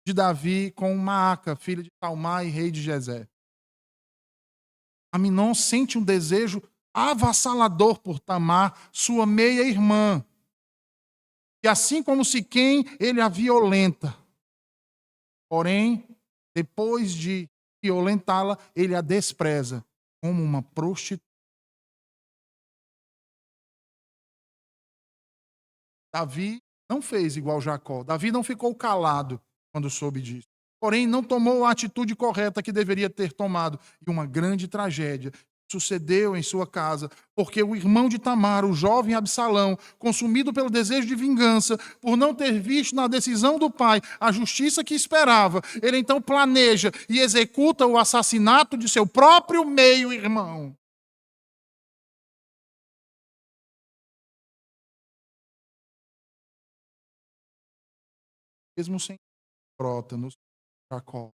de Davi com Maaca, filha de Talmai, rei de Jezé. Aminon sente um desejo avassalador por Tamar, sua meia-irmã. E assim como Siquém, ele a violenta. Porém, depois de violentá-la, ele a despreza como uma prostituta. Davi não fez igual Jacó. Davi não ficou calado quando soube disso. Porém, não tomou a atitude correta que deveria ter tomado. E uma grande tragédia sucedeu em sua casa, porque o irmão de Tamar, o jovem Absalão, consumido pelo desejo de vingança, por não ter visto na decisão do pai a justiça que esperava, ele então planeja e executa o assassinato de seu próprio meio-irmão. Mesmo sem brota no Jacó.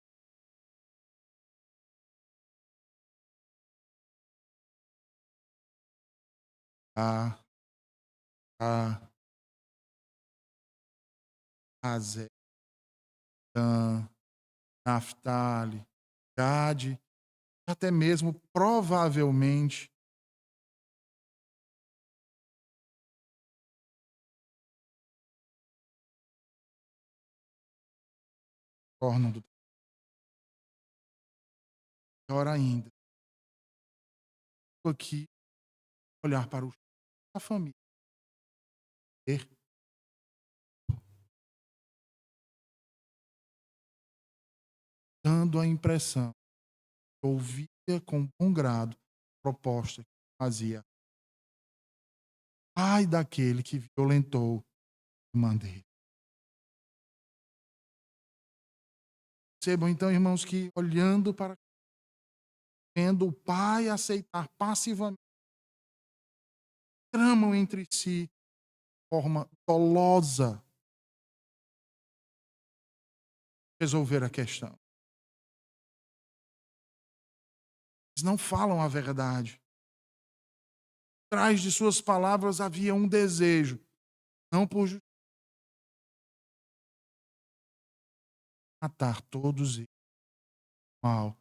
Ah, ah, Azer, Dan, Naftali, Gade, até mesmo provavelmente tornam do pior ainda. Estou aqui olhar para a família, ver, dando a impressão que ouvia com bom grado a proposta que fazia. Ai daquele que violentou a irmã dele. Percebam então, irmãos, que olhando para vendo o pai aceitar passivamente, tramam entre si de forma dolosa resolver a questão. Eles não falam a verdade. Atrás de suas palavras havia um desejo, não por matar todos eles. Mal.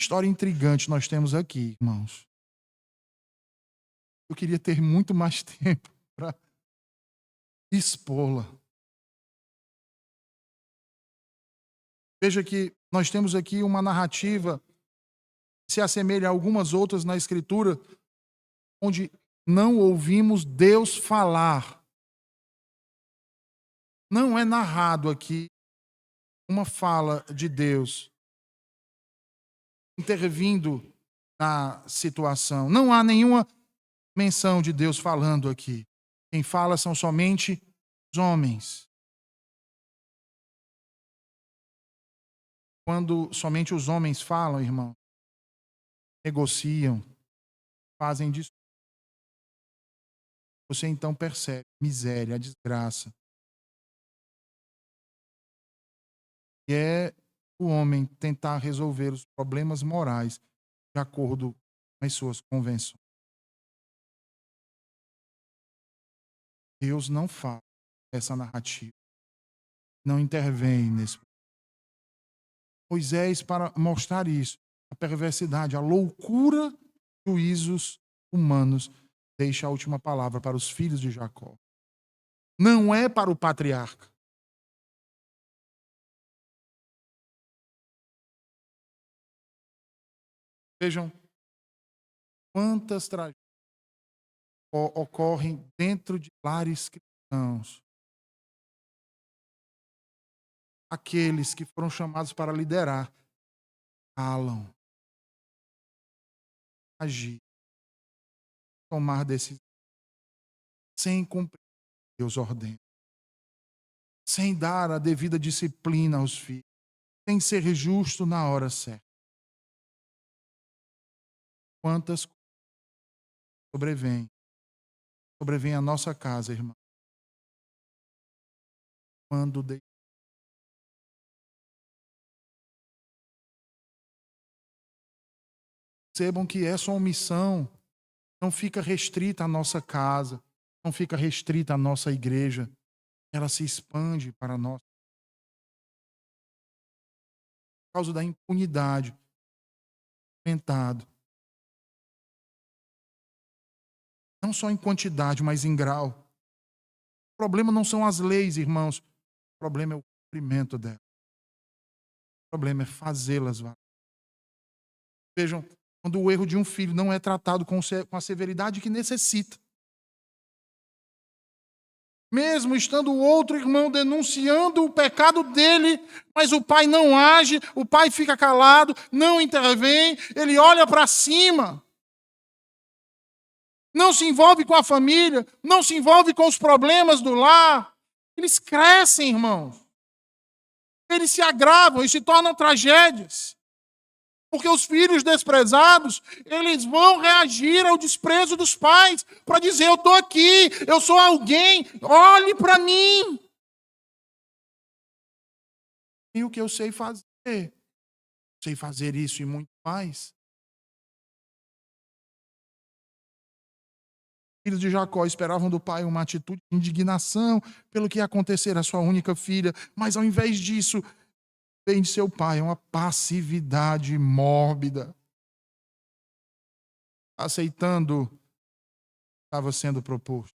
História intrigante nós temos aqui, irmãos. Eu queria ter muito mais tempo para expô-la. Veja que nós temos aqui uma narrativa que se assemelha a algumas outras na Escritura, onde não ouvimos Deus falar. Não é narrado aqui uma fala de Deus intervindo na situação. Não há nenhuma menção de Deus falando aqui. Quem fala são somente os homens. Quando somente os homens falam, irmão, negociam, fazem disso, você então percebe a miséria, a desgraça. E é o homem tentar resolver os problemas morais de acordo com as suas convenções. Deus não fala essa narrativa, não intervém nesse. Moisés, para mostrar isso, a perversidade, a loucura dos juízos humanos, deixa a última palavra para os filhos de Jacó. Não é para o patriarca. Vejam quantas tragédias ocorrem dentro de lares cristãos. Aqueles que foram chamados para liderar, calam, agir, tomar decisões, sem cumprir o que Deus ordena, sem dar a devida disciplina aos filhos, sem ser justo na hora certa. Quantas coisas sobrevêm à nossa casa, irmão, quando percebam que essa omissão não fica restrita à nossa casa, não fica restrita à nossa igreja, ela se expande para nós. Por causa da impunidade, aumentado. Não só em quantidade, mas em grau. O problema não são as leis, irmãos. O problema é o cumprimento delas. O problema é fazê-las valer. Vejam, quando o erro de um filho não é tratado com a severidade que necessita. Mesmo estando o outro irmão denunciando o pecado dele, mas o pai não age, o pai fica calado, não intervém, ele olha para cima. Não se envolve com a família, não se envolve com os problemas do lar. Eles crescem, irmãos. Eles se agravam e se tornam tragédias. Porque os filhos desprezados, eles vão reagir ao desprezo dos pais para dizer, eu estou aqui, eu sou alguém, olhe para mim. E o que eu sei fazer? Sei fazer isso e muito mais. Os filhos de Jacó esperavam do pai uma atitude de indignação pelo que ia acontecer à sua única filha, mas ao invés disso, vem de seu pai uma passividade mórbida, aceitando o que estava sendo proposto.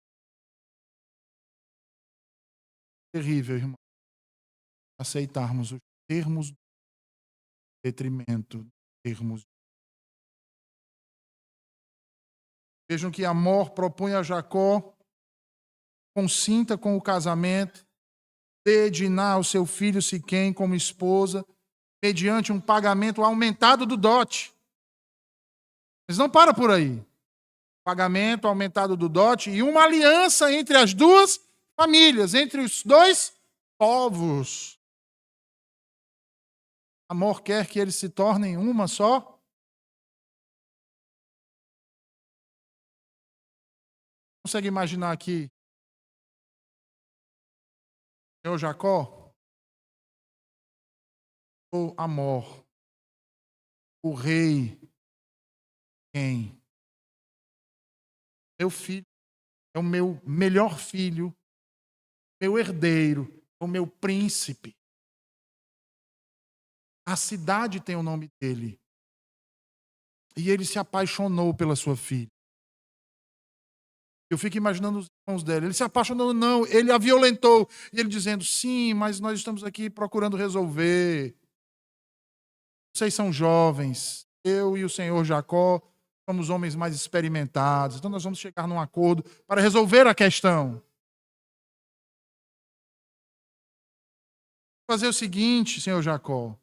Terrível, irmão, aceitarmos os termos do detrimento dos termos. Vejam que Amor propõe a Jacó, consinta com o casamento, dê Diná ao seu filho Siquém como esposa, mediante um pagamento aumentado do dote. Mas não para por aí. Pagamento aumentado do dote e uma aliança entre as duas famílias, entre os dois povos. Amor quer que eles se tornem uma só. Consegue imaginar aqui eu, Jacó, ou Amor, o rei, quem? Meu filho é o meu melhor filho, meu herdeiro, o meu príncipe. A cidade tem o nome dele. E ele se apaixonou pela sua filha. Eu fico imaginando os irmãos dela. Ele se apaixonou, não, ele a violentou. E ele dizendo, sim, mas nós estamos aqui procurando resolver. Vocês são jovens, eu e o senhor Jacó somos homens mais experimentados, então nós vamos chegar num acordo para resolver a questão. Fazer o seguinte, senhor Jacó,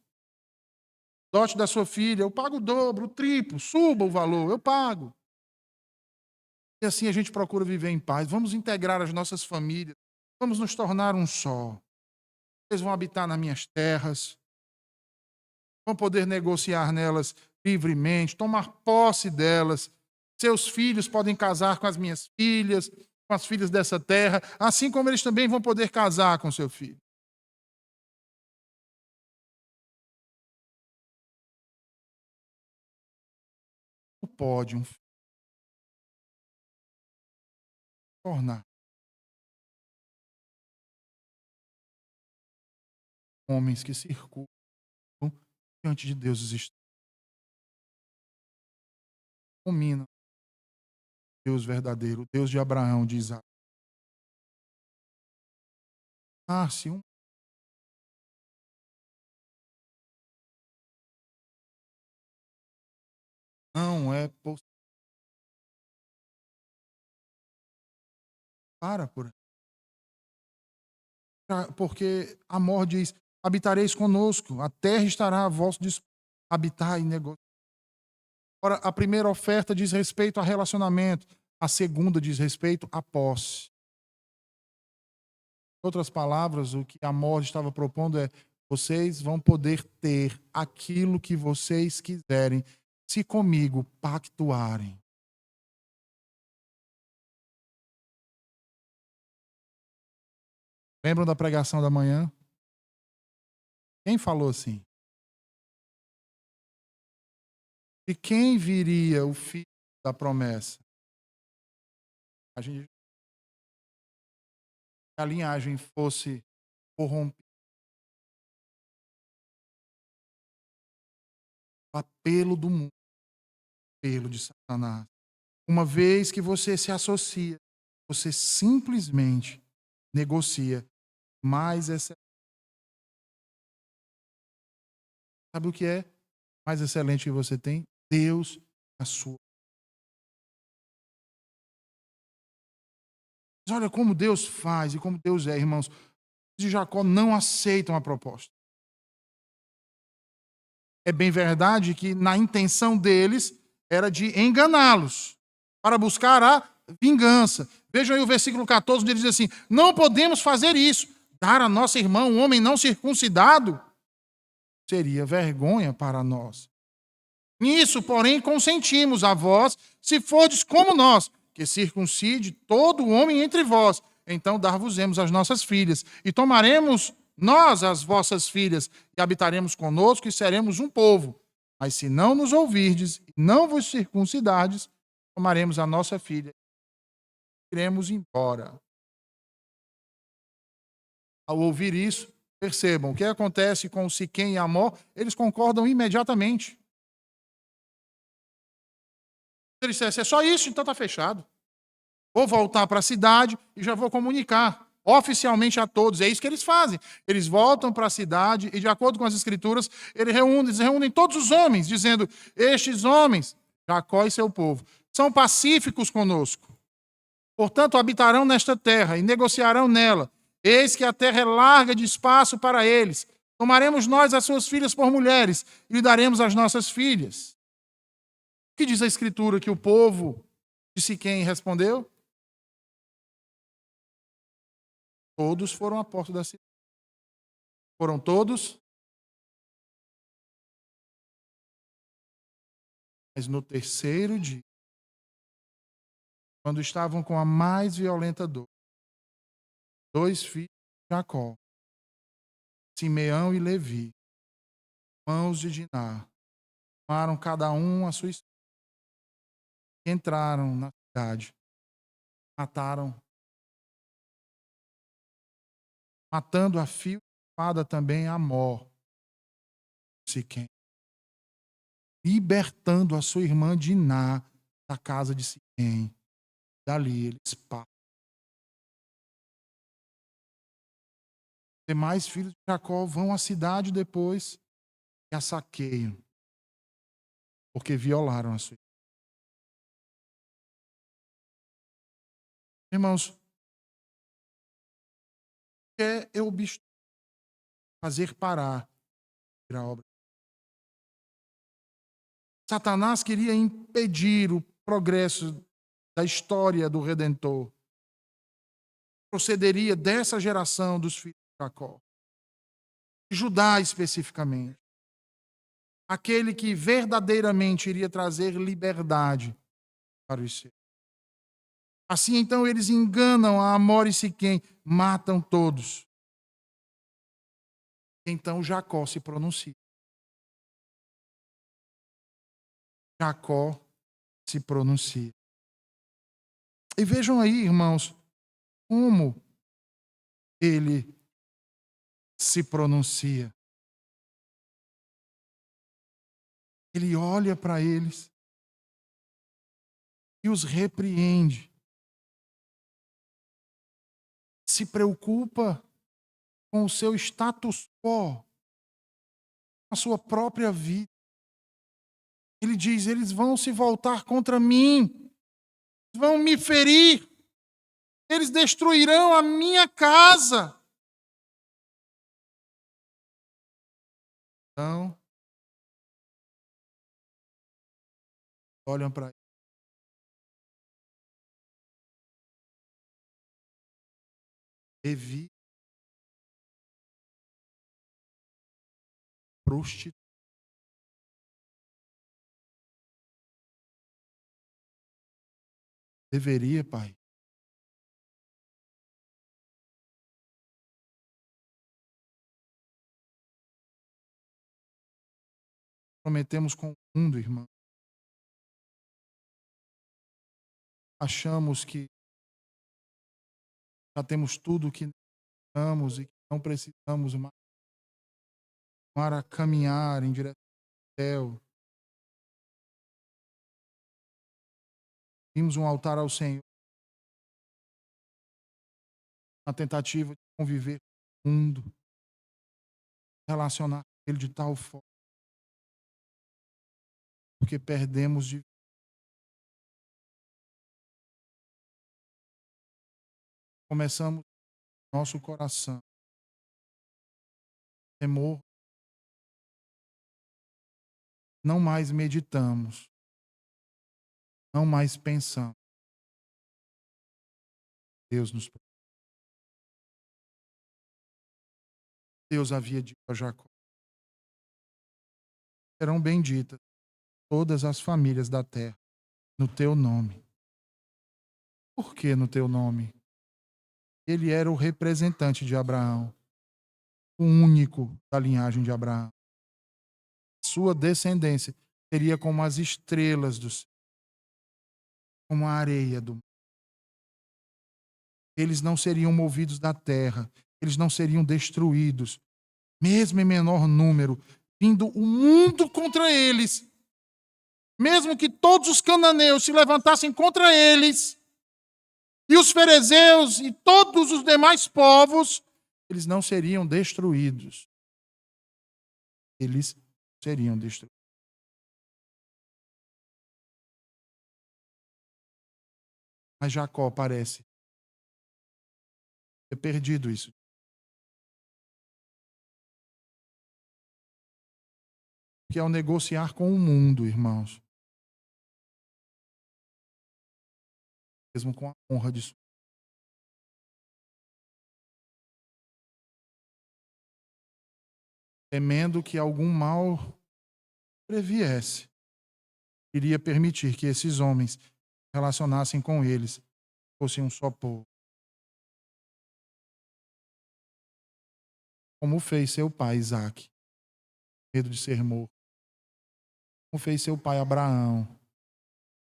dote da sua filha, eu pago o dobro, o triplo, suba o valor, eu pago. E assim a gente procura viver em paz. Vamos integrar as nossas famílias. Vamos nos tornar um só. Vocês vão habitar nas minhas terras. Vão poder negociar nelas livremente, tomar posse delas. Seus filhos podem casar com as minhas filhas, com as filhas dessa terra, assim como eles também vão poder casar com seu filho. pode um filho tornar homens que circulam diante de Deus existem? Domina Deus verdadeiro, o Deus de Abraão, de Isaac. Se um não é possível. Para por aí. Porque Amor diz: habitareis conosco, a terra estará a vosso dispor. Habitar e negociar. Ora, a primeira oferta diz respeito a relacionamento, a segunda diz respeito à posse. Em outras palavras, o que Amor estava propondo é: vocês vão poder ter aquilo que vocês quiserem, se comigo pactuarem. Lembram da pregação da manhã? Quem falou assim? De quem viria o filho da promessa? A linhagem fosse corrompida, o apelo do mundo, apelo de Satanás. Uma vez que você se associa, você simplesmente negocia mais excelente. Sabe o que é mais excelente que você tem? Deus, a sua. Mas olha como Deus faz e como Deus é, irmãos. Os de Jacó não aceitam a proposta. É bem verdade que na intenção deles era de enganá-los, para buscar a vingança. Vejam aí o versículo 14, onde ele diz assim: não podemos fazer isso, dar a nossa irmã um homem não circuncidado seria vergonha para nós. Nisso, porém, consentimos a vós, se fordes como nós, que circuncide todo homem entre vós, então dar-vos-emos as nossas filhas, e tomaremos nós as vossas filhas, e habitaremos conosco, e seremos um povo. Mas se não nos ouvirdes, e não vos circuncidardes, tomaremos a nossa filha, e iremos embora. Ao ouvir isso, percebam, o que acontece com Siquém e Amor, eles concordam imediatamente. Se ele dissesse: é só isso, então está fechado. Vou voltar para a cidade e já vou comunicar oficialmente a todos. É isso que eles fazem. Eles voltam para a cidade e, de acordo com as escrituras, eles reúnem todos os homens, dizendo: estes homens, Jacó e seu povo, são pacíficos conosco. Portanto, habitarão nesta terra e negociarão nela. Eis que a terra é larga de espaço para eles. Tomaremos nós as suas filhas por mulheres e lhe daremos as nossas filhas. O que diz a escritura que o povo de Siquém respondeu? Todos foram à porta da cidade. Foram todos. Mas no terceiro dia, quando estavam com a mais violenta dor, dois filhos de Jacó, Simeão e Levi, irmãos de Diná, tomaram cada um a sua espada, entraram na cidade, matando a fio de espada também Amor, Siquém, libertando a sua irmã Diná da casa de Siquém. Dali eles partem. Os demais filhos de Jacó vão à cidade depois e a saqueiam, porque violaram a sua irmã. Irmãos, quer eu fazer parar a obra. Satanás queria impedir o progresso da história do Redentor. Procederia dessa geração dos filhos de Jacó. Judá especificamente. Aquele que verdadeiramente iria trazer liberdade para os seus. Assim, então, eles enganam a Amor e Siquém, matam todos. Então Jacó se pronuncia. Jacó se pronuncia. E vejam aí, irmãos, como ele se pronuncia. Ele olha para eles e os repreende. Se preocupa com o seu status quo, a sua própria vida. Ele diz: eles vão se voltar contra mim, vão me ferir, eles destruirão a minha casa. Então, olham para ele. Levi, prostituta. Deveria, pai. Prometemos com o mundo, irmão. Achamos que já temos tudo o que necessitamos e que não precisamos mais para caminhar em direção ao céu. Vimos um altar ao Senhor, na tentativa de conviver com o mundo, relacionar com Ele de tal forma, porque perdemos de começamos nosso coração, temor, não mais meditamos, não mais pensamos. Deus nos protege. Deus havia dito a Jacó: serão benditas todas as famílias da terra no teu nome. Por que no teu nome? Ele era o representante de Abraão, o único da linhagem de Abraão. Sua descendência seria como as estrelas do céu, como a areia do mar. Eles não seriam movidos da terra, eles não seriam destruídos, mesmo em menor número, vindo o mundo contra eles. Mesmo que todos os cananeus se levantassem contra eles, e os ferezeus e todos os demais povos, eles não seriam destruídos. Eles seriam destruídos. Mas Jacó parece ter perdido isso. Que ao negociar com o mundo, irmãos, mesmo com a honra de sua, temendo que algum mal previesse, iria permitir que esses homens se relacionassem com eles, fossem um só povo. Como fez seu pai Isaac, medo de ser morto. Como fez seu pai Abraão,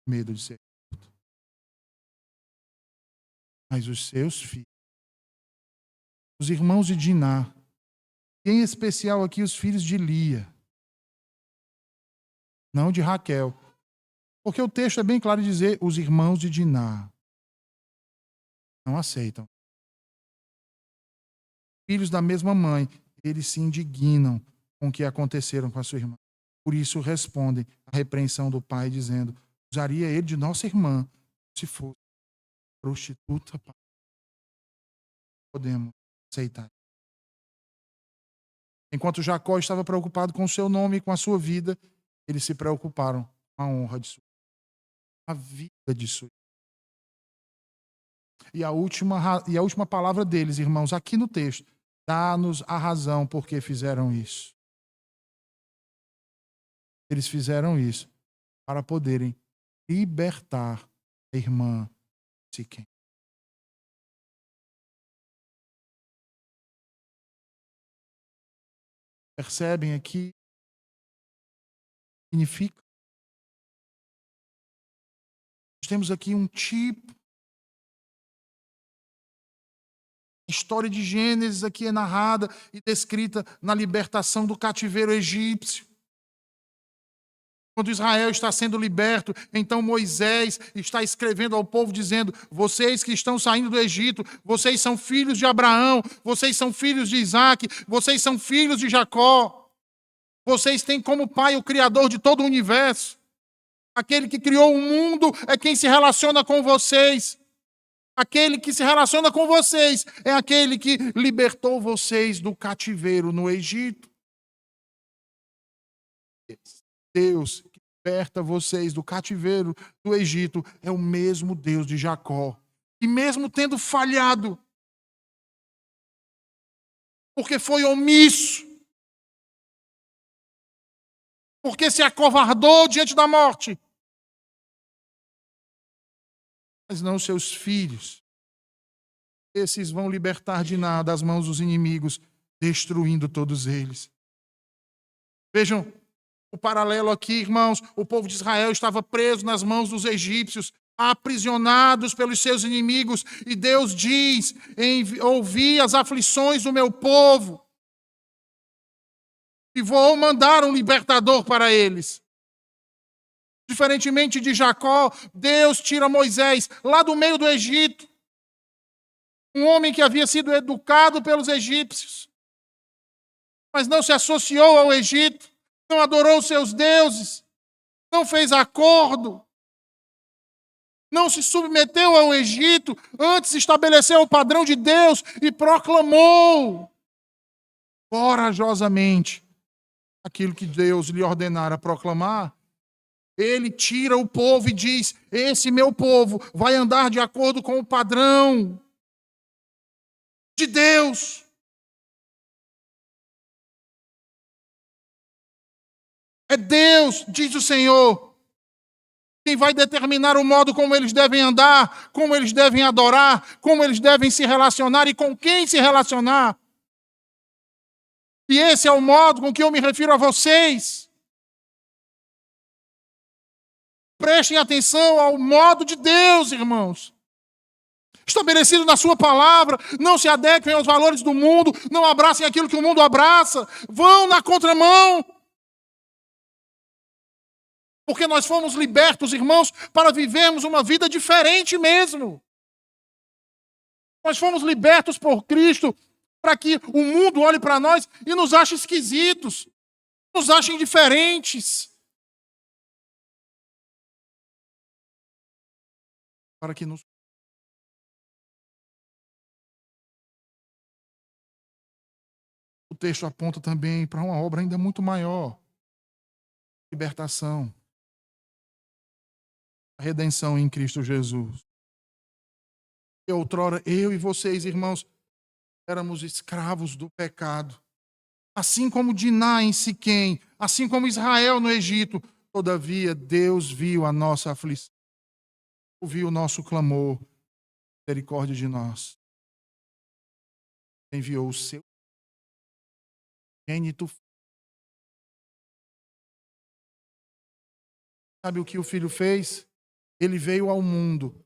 medo de ser morto. Mas os seus filhos, os irmãos de Diná, e em especial aqui os filhos de Lia, não de Raquel, porque o texto é bem claro de dizer os irmãos de Diná, não aceitam. Filhos da mesma mãe, eles se indignam com o que aconteceram com a sua irmã. Por isso respondem à repreensão do pai, dizendo: usaria ele de nossa irmã se fosse prostituta. Podemos aceitar. Enquanto Jacó estava preocupado com o seu nome e com a sua vida, eles se preocuparam com a honra de sua, a vida de sua. E a última palavra deles, irmãos, aqui no texto, dá-nos a razão por que fizeram isso. Eles fizeram isso para poderem libertar a irmã Siquém. Percebem aqui? Significa Nós temos aqui um tipo. A história de Gênesis aqui é narrada e descrita na libertação do cativeiro egípcio. Quando Israel está sendo liberto, então Moisés está escrevendo ao povo dizendo: vocês que estão saindo do Egito, vocês são filhos de Abraão, vocês são filhos de Isaac, vocês são filhos de Jacó. Vocês têm como pai o Criador de todo o universo. Aquele que criou o mundo é quem se relaciona com vocês. Aquele que se relaciona com vocês é aquele que libertou vocês do cativeiro no Egito. Deus que liberta vocês do cativeiro do Egito é o mesmo Deus de Jacó. E mesmo tendo falhado, porque foi omisso, porque se acovardou diante da morte, mas não seus filhos. Esses vão libertar Diná das mãos dos inimigos, destruindo todos eles. Vejam o paralelo aqui, irmãos. O povo de Israel estava preso nas mãos dos egípcios, aprisionados pelos seus inimigos. E Deus diz: ouvi as aflições do meu povo e vou mandar um libertador para eles. Diferentemente de Jacó, Deus tira Moisés lá do meio do Egito. Um homem que havia sido educado pelos egípcios, mas não se associou ao Egito, não adorou seus deuses, não fez acordo, não se submeteu ao Egito, antes estabeleceu o padrão de Deus e proclamou corajosamente aquilo que Deus lhe ordenara proclamar. Ele tira o povo e diz: esse meu povo vai andar de acordo com o padrão de Deus. É Deus, diz o Senhor, quem vai determinar o modo como eles devem andar, como eles devem adorar, como eles devem se relacionar e com quem se relacionar. E esse é o modo com que eu me refiro a vocês. Prestem atenção ao modo de Deus, irmãos. Estabelecido na sua palavra, não se adequem aos valores do mundo, não abracem aquilo que o mundo abraça, vão na contramão. Porque nós fomos libertos, irmãos, para vivermos uma vida diferente mesmo. Nós fomos libertos por Cristo para que o mundo olhe para nós e nos ache esquisitos, nos achem diferentes. Para que nos... O texto aponta também para uma obra ainda muito maior. Libertação. A redenção em Cristo Jesus. E outrora, eu e vocês, irmãos, éramos escravos do pecado. Assim como Diná em Siquém, assim como Israel no Egito. Todavia, Deus viu a nossa aflição. Ouviu o nosso clamor, misericórdia de nós. Enviou o seu unigênito. Sabe o que o Filho fez? Ele veio ao mundo,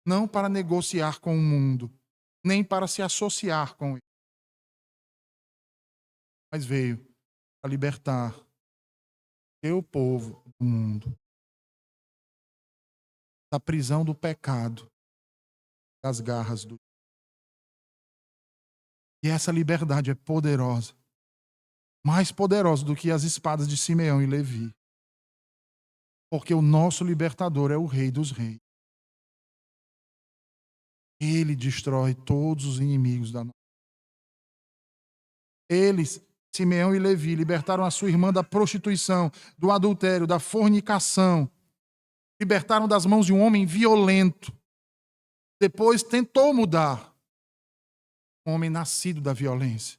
não para negociar com o mundo, nem para se associar com ele, mas veio para libertar o seu povo do mundo, da prisão do pecado, das garras do... E essa liberdade é poderosa, mais poderosa do que as espadas de Simeão e Levi. Porque o nosso libertador é o Rei dos Reis. Ele destrói todos os inimigos da nossa. Eles, Simeão e Levi, libertaram a sua irmã da prostituição, do adultério, da fornicação. Libertaram das mãos de um homem violento. Depois tentou mudar. Um homem nascido da violência.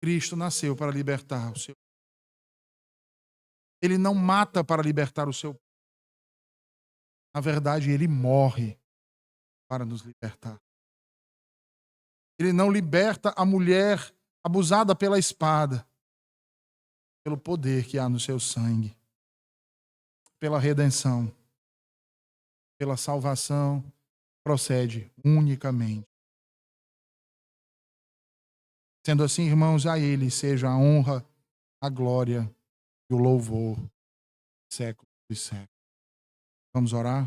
Cristo nasceu para libertar o seu. Ele não mata para libertar o seu. Na verdade, ele morre para nos libertar. Ele não liberta a mulher abusada pela espada, pelo poder que há no seu sangue, pela redenção. pela salvação procede unicamente. Sendo assim, irmãos, a Ele seja a honra, a glória e o louvor, séculos e séculos. Vamos orar?